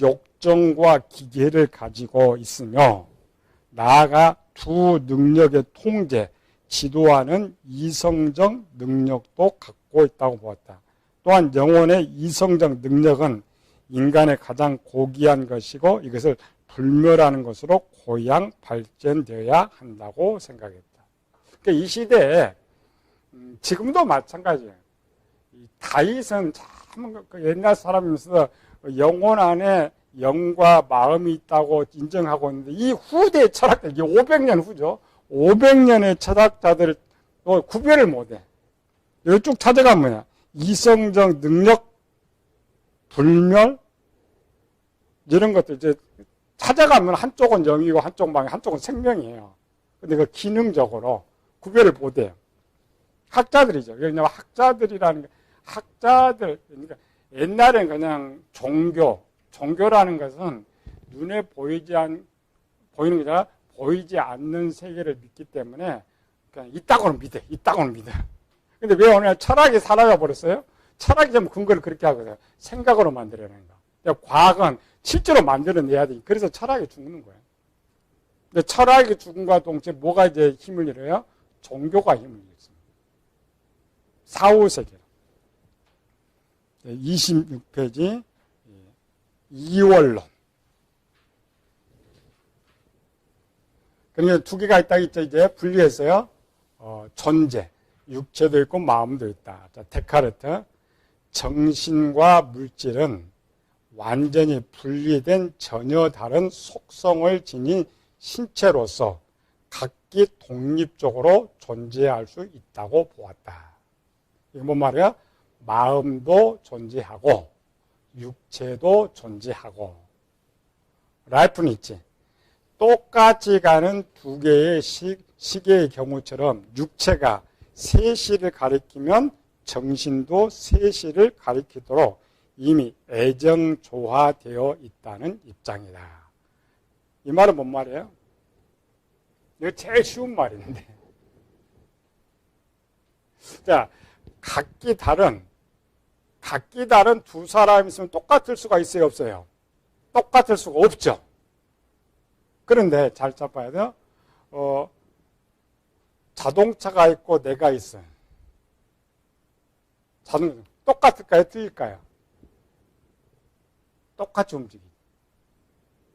욕정과 기계를 가지고 있으며 나아가 두 능력의 통제, 지도하는 이성적 능력도 갖고 있다고 보았다. 또한 영혼의 이성적 능력은 인간의 가장 고귀한 것이고 이것을 불멸하는 것으로 고양 발전되어야 한다고 생각했다. 그러니까 이 시대에 지금도 마찬가지예요. 다윗은 참 옛날 사람이면서 영혼 안에 영과 마음이 있다고 인정하고 있는데 이 후대 철학자, 이게 500년 후죠. 500년의 철학자들 구별을 못해. 여기 쭉 찾아가면 뭐냐? 이성적 능력, 불멸, 이런 것들 이제 찾아가면 한쪽은 영이고 한쪽은 망이, 한쪽은 생명이에요. 근데 그 기능적으로 구별을 못해요. 학자들이죠. 왜냐하면 학자들이라는 게, 학자들, 그러니까 옛날엔 그냥 종교라는 것은 눈에 보이는 게 아니라 보이지 않는 세계를 믿기 때문에 그냥 있다고는 믿어. 근데 왜 오늘 철학이 사라져 버렸어요? 철학이 좀 근거를 그렇게 하거든요. 생각으로 만들어내는 거. 과학은 실제로 만들어내야 돼. 그래서 철학이 죽는 거예요. 근데 철학이 죽음과 동시에 뭐가 이제 힘을 잃어요? 종교가 힘을 잃습니다. 사후세계로. 26페이지. 이원론. 그러니까 두 개가 있다 했죠. 이제 분리했어요. 존재. 육체도 있고 마음도 있다. 자, 데카르트. 정신과 물질은 완전히 분리된 전혀 다른 속성을 지닌 신체로서 각기 독립적으로 존재할 수 있다고 보았다. 이게 뭔 말이야? 마음도 존재하고 육체도 존재하고. 라이프는 있지. 똑같이 가는 두 개의 시계의 경우처럼 육체가 3시를 가리키면 정신도 3시를 가리키도록 이미 애정조화되어 있다는 입장이다. 이 말은 뭔 말이에요? 이거 제일 쉬운 말인데. 자, 각기 다른 두 사람이 있으면 똑같을 수가 있어요, 없어요? 똑같을 수가 없죠. 그런데 잘 잡아야 돼요. 자동차가 있고 내가 있어요. 자동차 똑같을까요? 틀릴까요? 똑같이 움직이죠.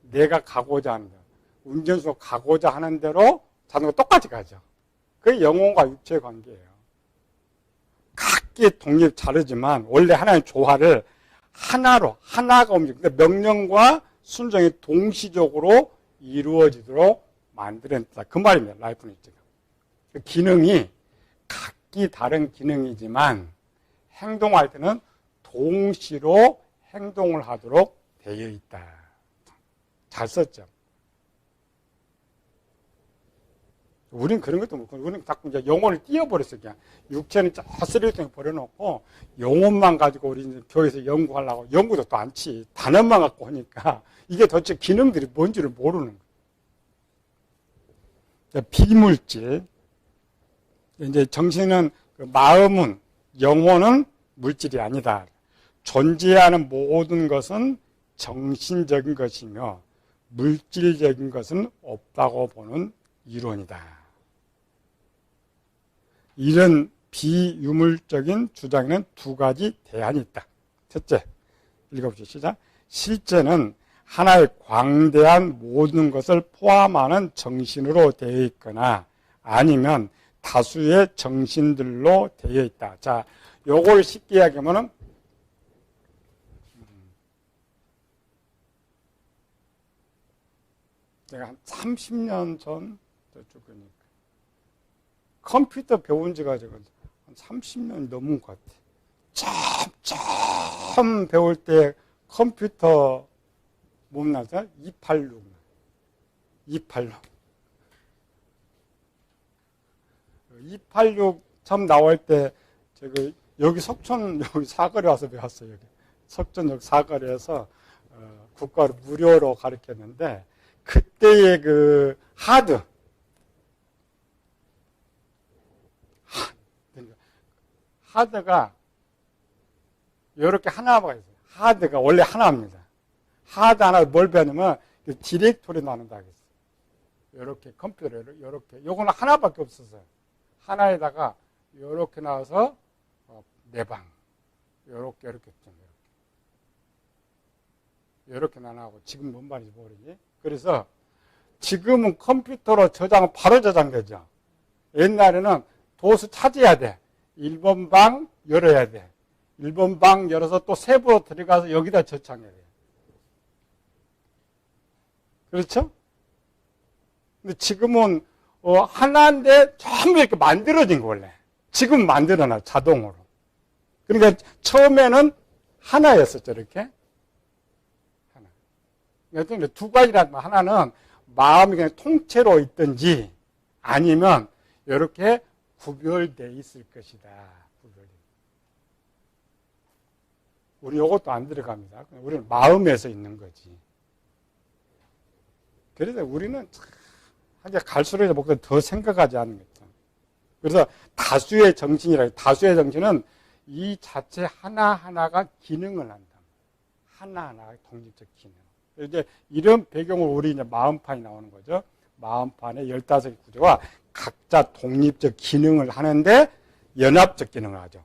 내가 가고자 하는 대로, 운전수가 가고자 하는 대로 자동차 똑같이 가죠. 그게 영혼과 육체의 관계예요. 각기 독립 다르지만 원래 하나의 조화를 하나로, 하나가 움직이니까 명령과 순종이 동시적으로 이루어지도록 만들어냈다. 그 말입니다. 라이프 니츠가. 그 기능이 각기 다른 기능이지만 행동할 때는 동시로 행동을 하도록 되어 있다. 잘 썼죠. 우린 그런 것도 못하고, 우리는 자꾸 이제 영혼을 띄워버렸어, 그냥. 육체는 저 쓰레기통에 버려놓고, 영혼만 가지고 우리 이제 교회에서 연구하려고, 연구도 또 안 치. 단어만 갖고 하니까, 이게 도대체 기능들이 뭔지를 모르는 거예요. 비물질. 이제 정신은, 마음은, 영혼은 물질이 아니다. 존재하는 모든 것은 정신적인 것이며, 물질적인 것은 없다고 보는 이론이다. 이런 비유물적인 주장에는 두 가지 대안이 있다. 첫째, 읽어보시죠. 시작. 실제는 하나의 광대한 모든 것을 포함하는 정신으로 되어 있거나 아니면 다수의 정신들로 되어 있다. 자, 요걸 쉽게 이야기하면은 제가 한 30년 전 저쪽이니까 컴퓨터 배운 지가 제가 한 30년 넘은 것 같아. 처음 배울 때 컴퓨터 뭐나죠? 286. 286 처음 나올 때 제가 여기 석촌 여기 사거리 와서 배웠어요. 여기 석촌역 사거리에서 국가로 무료로 가르쳤는데 그때의 그 하드가 이렇게 하나가 있어요. 하드가 원래 하나입니다. 하드 하나 뭘 배우냐면 디렉토리 나눈다 하겠어요. 이렇게 컴퓨터를 이렇게 요거는 하나밖에 없었어요. 하나에다가 이렇게 나와서 네 방 이렇게 나눠하고 지금 뭔 말인지 모르지. 그래서 지금은 컴퓨터로 저장은 바로 저장되죠. 옛날에는 도수 찾아야 돼. 1번 방 열어야 돼. 1번 방 열어서 또 세부로 들어가서 여기다 저장해야 돼. 그렇죠? 근데 지금은 하나인데 전부 이렇게 만들어진 거 원래. 지금 만들어놔 자동으로. 그러니까 처음에는 하나였었죠. 이렇게. 하나. 그러니까 두 가지라는 거. 하나는 마음이 그냥 통째로 있든지 아니면 이렇게 구별되어 있을 것이다. 우리 이것도 안 들어갑니다. 우리는 마음에서 있는 거지. 그래서 우리는 갈수록 목소리 더 생각하지 않는 거죠. 그래서 다수의 정신이라 다수의 정신은 이 자체 하나하나가 기능을 한다. 하나하나가 독립적 기능. 이제 이런 배경으로 우리 이제 마음판이 나오는 거죠. 마음판의 15개 구조가 각자 독립적 기능을 하는데 연합적 기능을 하죠.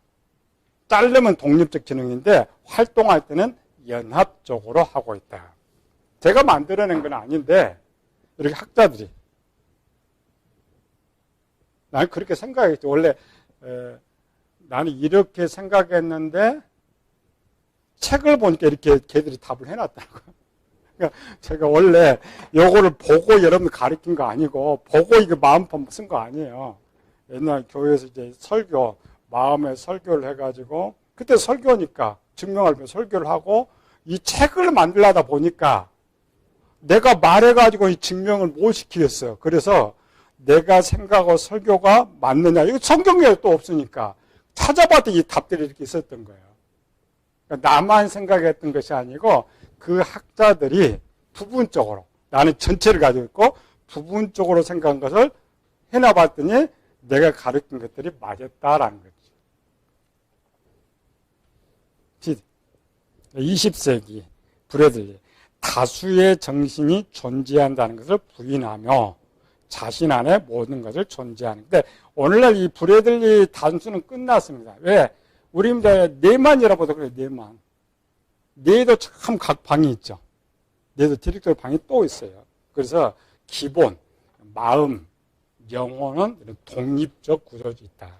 자르면 독립적 기능인데 활동할 때는 연합적으로 하고 있다. 제가 만들어낸 건 아닌데 이렇게 학자들이 나는 그렇게 생각했죠. 원래 나는 이렇게 생각했는데 책을 보니까 이렇게 걔들이 답을 해놨더라고요. 그러니까 제가 원래 요거를 보고 여러분들 가르친 거 아니고 보고 이거 마음판 쓴 거 아니에요. 옛날 교회에서 이제 설교 마음의 설교를 해가지고 그때 설교니까 증명할 때 설교를 하고 이 책을 만들려다 보니까 내가 말해가지고 이 증명을 못 시키겠어요. 그래서 내가 생각하고 설교가 맞느냐 이거 성경에 또 없으니까 찾아봤더니 이 답들이 이렇게 있었던 거예요. 그러니까 나만 생각했던 것이 아니고 그 학자들이 부분적으로 나는 전체를 가지고 있고 부분적으로 생각한 것을 해놔봤더니 내가 가르친 것들이 맞았다라는 거죠. 20세기 브래들리 다수의 정신이 존재한다는 것을 부인하며 자신 안에 모든 것을 존재하는. 근데 오늘날 이 브래들리 단수는 끝났습니다. 왜? 우리 이제 뇌만 열어봐도 그래요. 뇌만. 뇌도 참 각 방이 있죠. 뇌도 디렉토리 방이 또 있어요. 그래서 기본, 마음, 영혼은 이런 독립적 구조가 있다.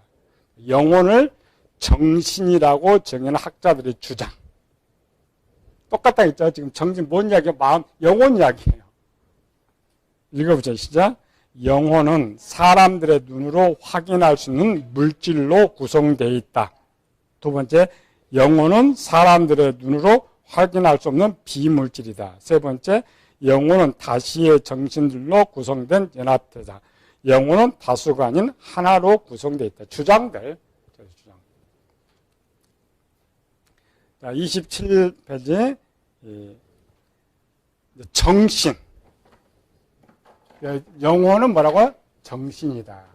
영혼을 정신이라고 정의하는 학자들의 주장. 똑같다 했죠. 지금 정신 뭔 이야기야? 마음, 영혼 이야기예요. 읽어보죠. 시작. 영혼은 사람들의 눈으로 확인할 수 있는 물질로 구성되어 있다. 두 번째, 영혼은 사람들의 눈으로 확인할 수 없는 비물질이다. 세 번째, 영혼은 다시의 정신들로 구성된 연합체다. 영혼은 다수가 아닌 하나로 구성되어 있다. 주장들. 자, 27페이지 정신. 영혼은 뭐라고요? 정신이다.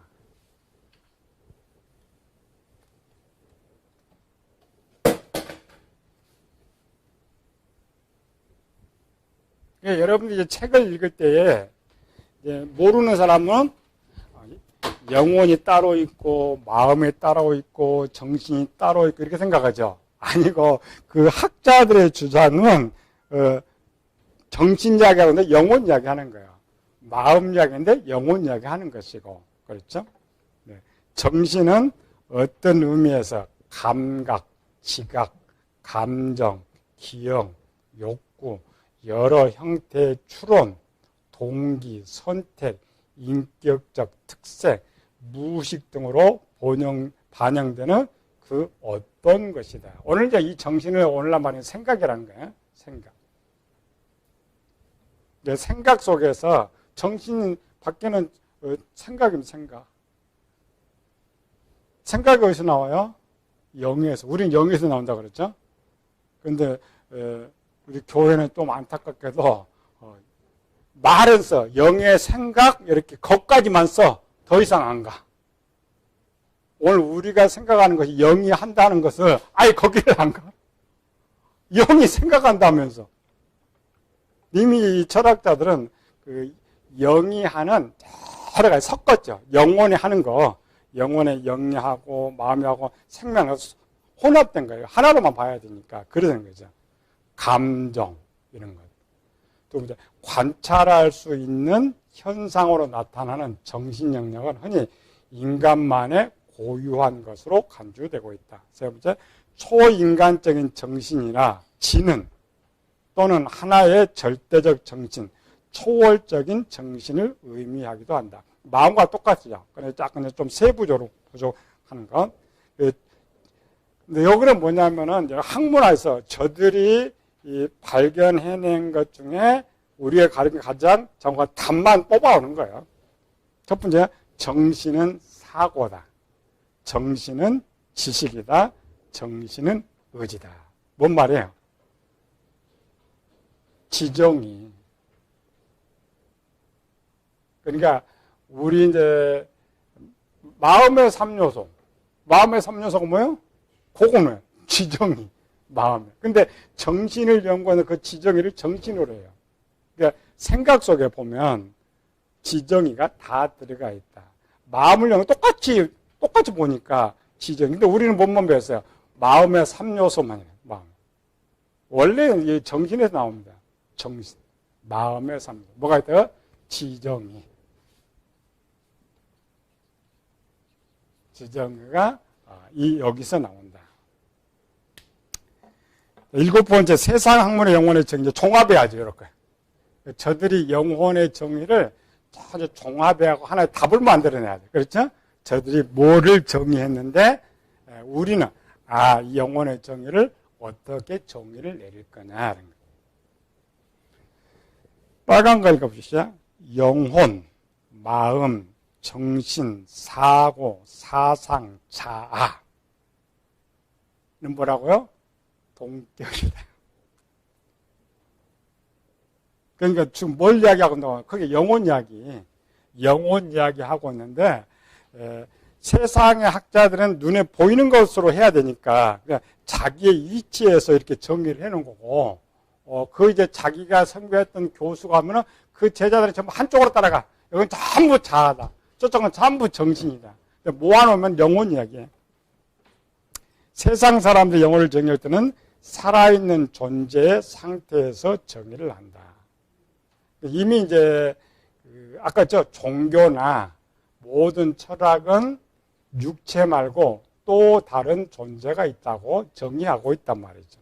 여러분들이 책을 읽을 때에 모르는 사람은 영혼이 따로 있고 마음이 따로 있고 정신이 따로 있고 이렇게 생각하죠. 아니고 그 학자들의 주장은 정신 이야기하는데 영혼 이야기하는 거예요. 마음 이야기인데 영혼 이야기하는 것이고 그렇죠? 네. 정신은 어떤 의미에서 감각, 지각, 감정, 기억, 욕구, 여러 형태의 추론, 동기, 선택, 인격적 특색, 무의식 등으로 반영되는 그 어떤 것이다. 오늘 이제 이 정신을 오늘날 말하는 생각이라는 거예요. 생각. 생각 속에서 정신 밖에는 생각입니다. 생각. 생각이 어디서 나와요? 영에서. 우리는 영에서 나온다 그랬죠? 그런데 우리 교회는 좀 안타깝게도 말은 써. 영의 생각 이렇게 거기까지만 써. 더 이상 안 가. 오늘 우리가 생각하는 것이 영이 한다는 것을 아예 거기를 안 가. 영이 생각한다면서. 이미 이 철학자들은 그 영이 하는 여러 가지 섞었죠. 영혼이 하는 거. 영혼의 영리하고 마음이하고 생명하고 혼합된 거예요. 하나로만 봐야 되니까. 그러는 거죠. 감정 이런 것. 또 이제 관찰할 수 있는 현상으로 나타나는 정신 영역은 흔히 인간만의 고유한 것으로 간주되고 있다. 세 번째, 초인간적인 정신이나 지능 또는 하나의 절대적 정신, 초월적인 정신을 의미하기도 한다. 마음과 똑같죠. 근데 약간 좀 세부적으로 부족하는 것. 근데 여기는 뭐냐면은 학문화에서 저들이 이 발견해낸 것 중에 우리가 가르친 가장 정확한 답만 뽑아오는 거예요. 첫 번째, 정신은 사고다. 정신은 지식이다. 정신은 의지다. 뭔 말이에요? 지정이. 그러니까 우리 이제 마음의 3요소. 마음의 3요소가 뭐예요? 그거는 지정이. 마음에. 근데 정신을 연구하는 그 지정의를 정신으로 해요. 그러니까 생각 속에 보면 지정의가 다 들어가 있다. 마음을 연구 똑같이 보니까 지정. 근데 우리는 뭔만 배웠어요? 마음의 3요소만이에요. 마음. 원래 정신에서 나옵니다. 정신. 마음의 3요소. 뭐가 있다요? 지정의. 지정의가 여기서 나온다. 일곱 번째, 세상 학문의 영혼의 정의 종합해야죠. 이렇게. 저들이 영혼의 정의를 아주 종합해하고 하나의 답을 만들어내야 돼. 그렇죠? 저들이 뭐를 정의했는데 우리는 이 영혼의 정의를 어떻게 정의를 내릴 거냐. 빨간 거 읽어보시죠. 영혼, 마음, 정신, 사고, 사상, 자아는 뭐라고요? 동격이다. 그러니까 지금 뭘 이야기하고 있는 거야? 그게 영혼 이야기 하고 있는데 세상의 학자들은 눈에 보이는 것으로 해야 되니까 그러니까 자기의 이치에서 이렇게 정리를 해놓은 거고 그 이제 자기가 선교했던 교수가 하면은 그 제자들이 전부 한쪽으로 따라가. 여기는 전부 자아다. 저쪽은 전부 정신이다. 모아놓으면 영혼 이야기예요. 세상 사람들이 영혼을 정의할 때는 살아있는 존재의 상태에서 정의를 한다. 이미 이제 아까 종교나 모든 철학은 육체 말고 또 다른 존재가 있다고 정의하고 있단 말이죠.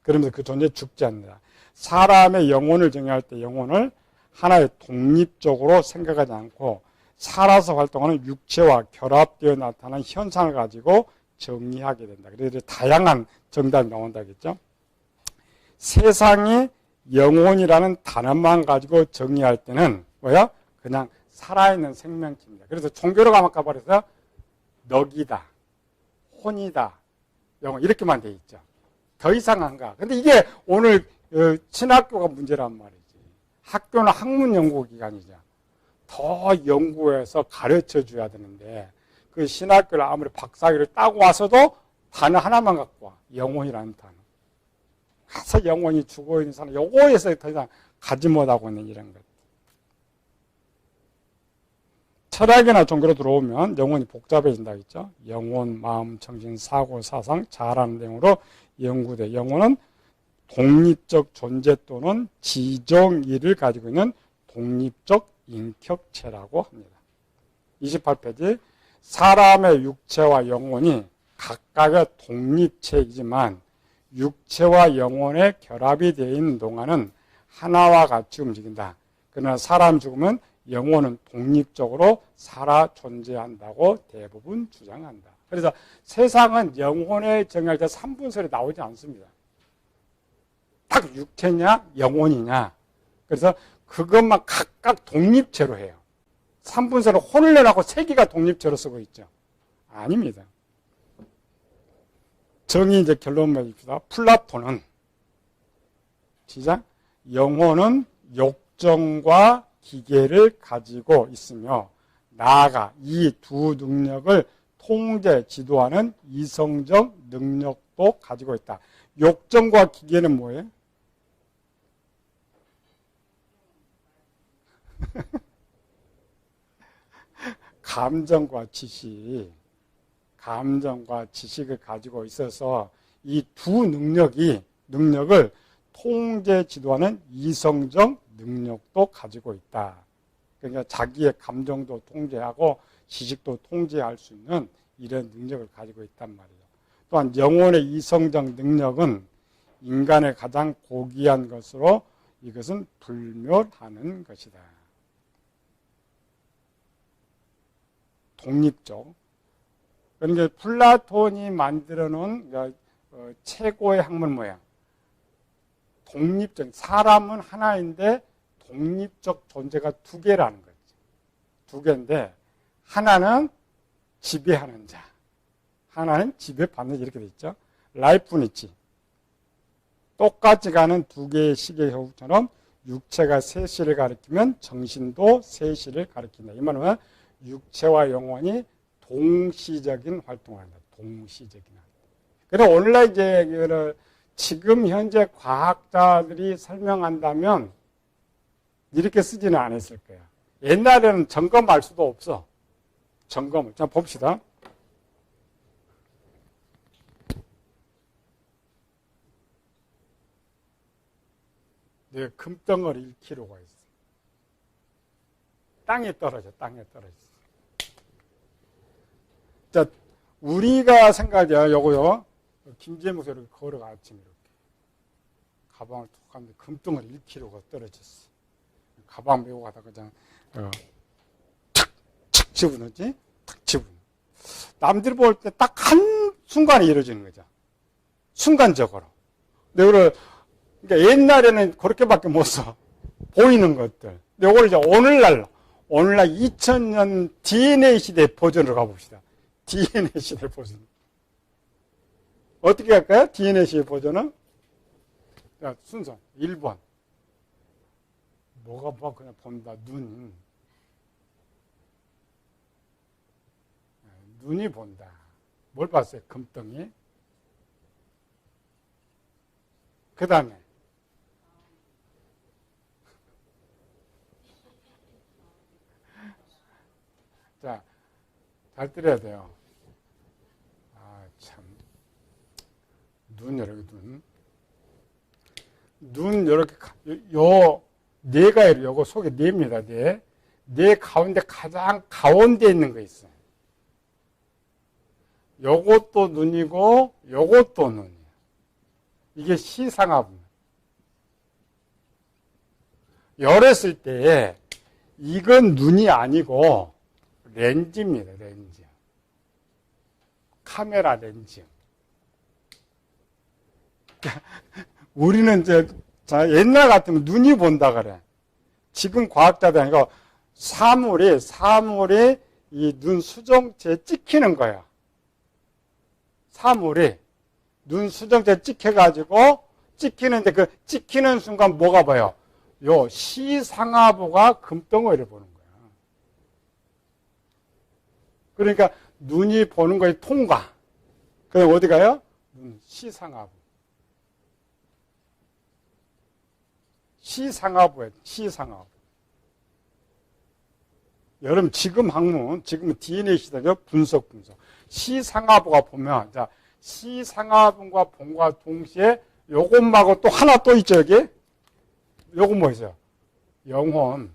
그러면서 그 존재 죽지 않는다. 사람의 영혼을 정의할 때 영혼을 하나의 독립적으로 생각하지 않고 살아서 활동하는 육체와 결합되어 나타나는 현상을 가지고 정의하게 된다. 그래서 다양한 정답이 나온다겠죠. 세상이 영혼이라는 단어만 가지고 정의할 때는 뭐야? 그냥 살아있는 생명체입니다. 그래서 종교로 가면 가버려서 넋이다, 혼이다, 영혼 이렇게만 돼 있죠. 더 이상 안 가. 근데 이게 오늘 신학교가 문제란 말이지. 학교는 학문 연구 기관이죠. 더 연구해서 가르쳐 줘야 되는데 그 신학교를 아무리 박사학위를 따고 와서도 단어 하나만 갖고 와. 영혼이라는 단어. 가서 영혼이 죽어있는 사람 요거에서 더 이상 가지 못하고 있는 이런 것. 철학이나 종교로 들어오면 영혼이 복잡해진다 했죠. 영혼, 마음, 정신, 사고, 사상, 자아라는 내용으로 연구돼. 영혼은 독립적 존재 또는 지정의를 가지고 있는 독립적 인격체라고 합니다. 28페이지. 사람의 육체와 영혼이 각각의 독립체이지만 육체와 영혼의 결합이 되어 있는 동안은 하나와 같이 움직인다. 그러나 사람 죽으면 영혼은 독립적으로 살아 존재한다고 대부분 주장한다. 그래서 세상은 영혼의 정의할 때 3분설이 나오지 않습니다. 딱 육체냐 영혼이냐. 그래서 그것만 각각 독립체로 해요. 3분설은 혼을 내라고 세기가 독립체로 쓰고 있죠. 아닙니다. 정의 이제 결론 맺읍시다. 플라톤은 시작. 영혼은 욕정과 기계를 가지고 있으며 나아가 이 두 능력을 통제, 지도하는 이성적 능력도 가지고 있다. 욕정과 기계는 뭐예요? 감정과 지식, 감정과 지식을 가지고 있어서 이 두 능력을 통제, 지도하는 이성적 능력도 가지고 있다. 그러니까 자기의 감정도 통제하고 지식도 통제할 수 있는 이런 능력을 가지고 있단 말이에요. 또한 영혼의 이성적 능력은 인간의 가장 고귀한 것으로 이것은 불멸하는 것이다. 독립적. 그러니까 플라톤이 만들어 놓은 최고의 학문 뭐야? 독립적. 사람은 하나인데 독립적 존재가 두 개라는 거지. 두 개인데 하나는 지배하는 자, 하나는 지배받는 자 이렇게 돼 있죠. 라이프니치. 똑같이 가는 두 개의 시계 효과처럼 육체가 세시를 가리키면 정신도 세시를 가리킨다. 이 말은 육체와 영혼이 동시적인 활동을 한다. 동시적인 활동. 그래서 오늘날 이제 지금 현재 과학자들이 설명한다면 이렇게 쓰지는 않았을 거야. 옛날에는 점검할 수도 없어. 점검을. 자, 봅시다. 내 금덩어리 1kg가 있어. 땅에 떨어져. 자, 우리가 생각해요. 요거요. 김제무소 이렇게 걸어가 아침에 이렇게. 가방을 툭 하는데 금덩어리 1kg가 떨어졌어. 가방 메고 가다가 그냥, 탁 집어넣지? 탁 집어넣어. 남들이 볼 때 딱 한 순간에 이루어지는 거죠. 순간적으로. 근데 그러니까 옛날에는 그렇게밖에 못 써. 보이는 것들. 근데 이걸 이제 오늘날 2000년 DNA 시대 버전으로 가봅시다. DNA 시대 버전. 어떻게 할까요? DNA 시대 버전은? 자, 순서. 1번. 뭐가 뭐 그냥 본다. 눈이 본다. 뭘 봤어요? 금덩이. 그 다음에 자, 잘 들어야 돼요. 아, 참. 이렇게 눈 이렇게 요 뇌가 요거 속에 뇌입니다. 뇌 뇌 가운데 가장 가운데 있는 거 있어요. 요것도 눈이고 요것도 눈이에요. 이게 시상하부입니다. 열었을 때 이건 눈이 아니고 렌즈입니다. 렌즈. 카메라 렌즈. 우리는 옛날 같으면 눈이 본다 그래. 지금 과학자들 아니고 사물이 이 눈 수정체에 찍히는 거야. 사물이 눈 수정체에 찍혀가지고 찍히는데 그 찍히는 순간 뭐가 보여? 요 시상하부가 금덩어리를 보는 거야. 그러니까 눈이 보는 거에 통과. 그럼 어디 가요? 눈 시상하부. 시상하부예요. 시상하부. 여러분 지금 학문, 지금은 DNA 시대죠. 분석. 시상하부가 보면 자 시상하부가 본과 동시에 요것하고 또 하나 또 있죠 여기. 요거 뭐 있어요? 영혼.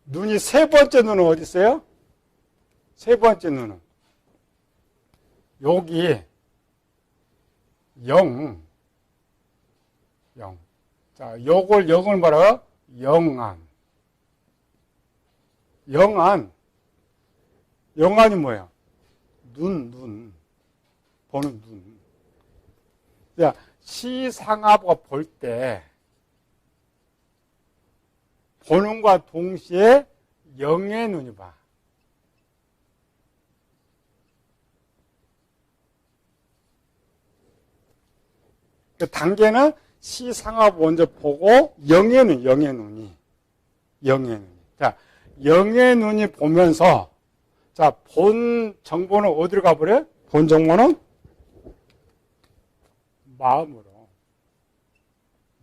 눈이 세 번째 눈은 어디 있어요? 세 번째 눈은 여기 영. 자, 영을 뭐라고? 영안. 영안이 뭐예요? 눈. 보는 눈. 자, 시상하부가 볼 때, 보는과 동시에 영의 눈이 봐. 그 단계는 시상하부 먼저 보고 영의 눈이. 자, 영의 눈이 보면서 자, 본 정보는 어디로 가버려요? 본 정보는 마음으로.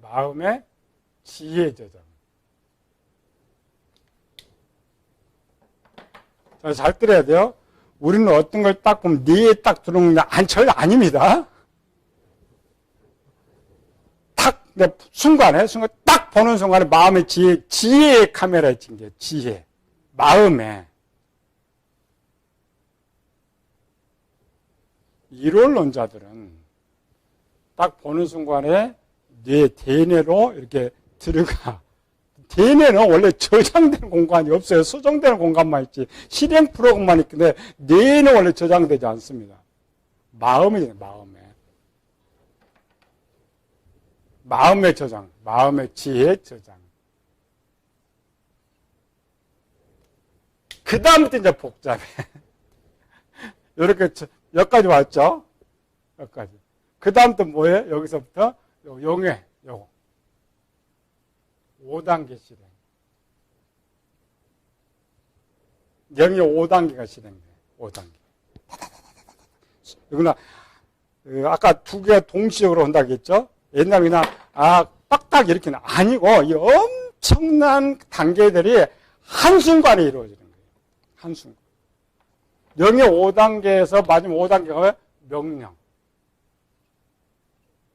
마음의 지혜 저장. 자, 잘 들어야 돼요. 우리는 어떤 걸 딱 보면 뇌에 딱 들어오는 게 전혀 아닙니다. 순간 딱 보는 순간에 마음의 지혜의 카메라에 찍힌 게 지혜. 마음에. 이론론자들은 딱 보는 순간에 대뇌로 이렇게 들어가. 대뇌는 원래 저장되는 공간이 없어요. 수정되는 공간만 있지. 실행 프로그램만 있는데 뇌는 원래 저장되지 않습니다. 마음이에요, 마음의 저장, 마음의 지혜의 저장. 그 다음부터 이제 복잡해. 이렇게, 여기까지 왔죠? 여기까지. 그 다음부터 뭐예요? 여기서부터, 용해, 요거. 5단계 실행. 영이 5단계가 실행돼. 5단계. 여기나, 아까 두 개가 동시적으로 온다고 했죠? 옛날에 그냥, 빡딱 이렇게는 아니고, 이 엄청난 단계들이 한순간에 이루어지는 거예요. 한순간. 영의 5단계에서 마지막 5단계가 명령.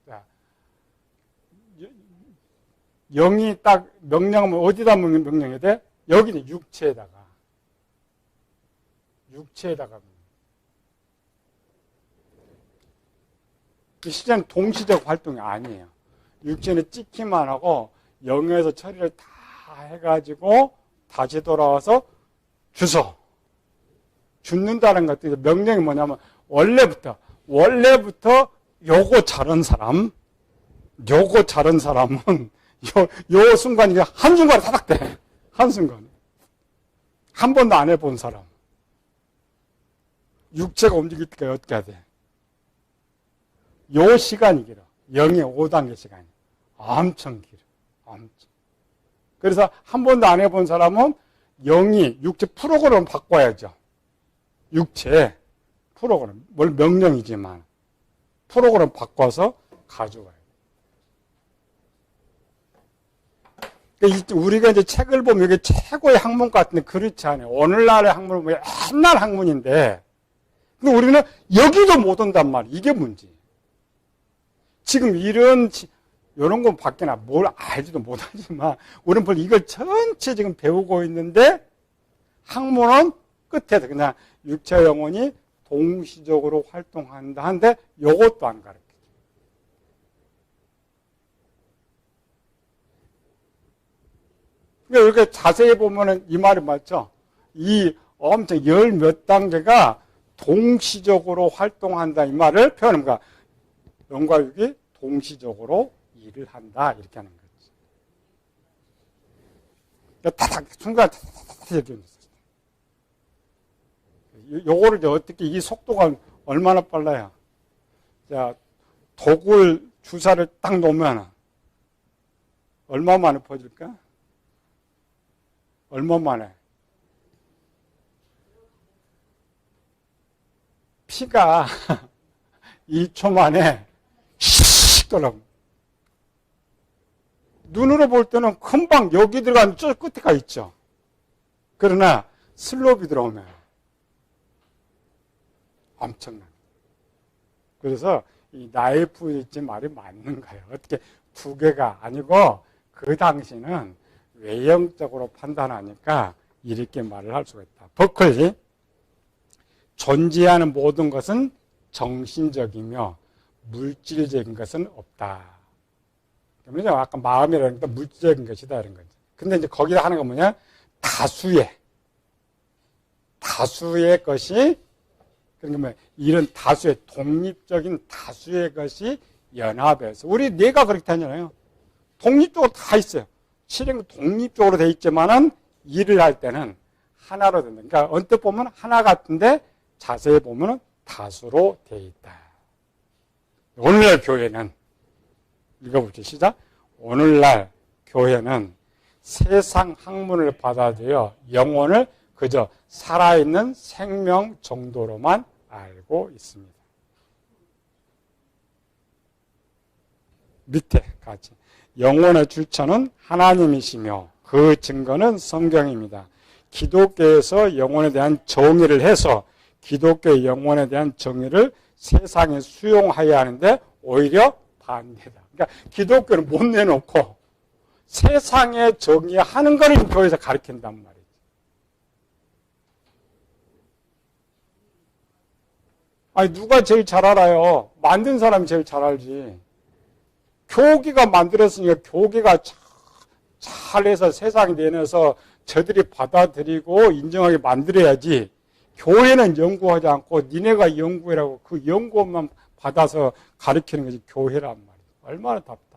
자, 영이 딱 명령하면 어디다 명령해야 돼? 여기는 육체에다가. 실제는 동시적 활동이 아니에요. 육체는 찍기만 하고 영에서 처리를 다 해가지고 다시 돌아와서 죽는다는 것도 명령이 뭐냐면 원래부터 요거 자른 사람은 요 순간이 한순간에 타닥대. 한순간에. 한 번도 안 해본 사람. 육체가 움직일 때까지 어떻게 해야 돼? 요 시간이 길어. 영의 5단계 시간이. 엄청 길어. 엄청. 그래서 한 번도 안 해본 사람은 영이 육체 프로그램을 바꿔야죠. 육체 프로그램. 뭘 명령이지만 프로그램 바꿔서 가져가요. 그러니까 우리가 이제 책을 보면 이게 최고의 학문 같은데 그렇지 않아요. 오늘날의 학문은 뭐 옛날 학문인데 근데 우리는 여기도 못 온단 말이에요. 이게 문제예요. 지금 이런 이런 건 밖에나 뭘 알지도 못하지만 우리는 이걸 전체 지금 배우고 있는데 학문은 끝에서 그냥 육체와 영혼이 동시적으로 활동한다 하는데 이것도 안 가르쳐요. 그러니까 이렇게 자세히 보면은 이 말이 맞죠? 이 엄청 열 몇 단계가 동시적으로 활동한다 이 말을 표현합니다. 0과 6이 동시적으로 일을 한다 이렇게 하는 거지. 타닥 순간 타닥 이렇게 요거를 이제 어떻게 이 속도가 얼마나 빨라요? 자, 독을 주사를 딱 놓으면 얼마 만에 퍼질까? 얼마 만에? 피가 2초 만에 씩 돌아가. 눈으로 볼 때는 금방 여기 들어간 저 끝에 가 있죠. 그러나 슬롭이 들어오면 엄청난. 그래서 이 나이프 엣지 말이 맞는 거예요. 어떻게 두 개가 아니고 그 당시는 외형적으로 판단하니까 이렇게 말을 할 수가 있다. 버클리, 존재하는 모든 것은 정신적이며 물질적인 것은 없다. 그러면 아까 마음이라는 게 물질적인 것이다 이런 거죠. 근데 이제 거기다 하는 건 뭐냐? 다수의 것이, 그러니까 이런 다수의 독립적인 다수의 것이 연합해서 우리 뇌가 그렇게 하잖아요. 독립적으로 다 있어요. 실행 독립적으로 돼 있지만은 일을 할 때는 하나로 된다. 그러니까 언뜻 보면 하나 같은데 자세히 보면 다수로 돼 있다. 오늘날 교회는 읽어볼게요. 시작. 오늘날 교회는 세상 학문을 받아들여 영혼을 그저 살아있는 생명 정도로만 알고 있습니다. 밑에 같이. 영혼의 출처는 하나님이시며 그 증거는 성경입니다. 기독교에서 영혼에 대한 정의를 해서 기독교의 영혼에 대한 정의를 세상에 수용하여야 하는데 오히려 반대다. 그러니까 기독교를 못 내놓고 세상에 정의하는 것을 교회에서 가르친단 말이에요. 아니 누가 제일 잘 알아요? 만든 사람이 제일 잘 알지. 교기가 만들었으니까 교기가 잘해서 세상에 내놔서 저들이 받아들이고 인정하게 만들어야지. 교회는 연구하지 않고 니네가 연구해라고 그 연구만 받아서 가르치는 것이 교회란 말이에요. 얼마나 답답해.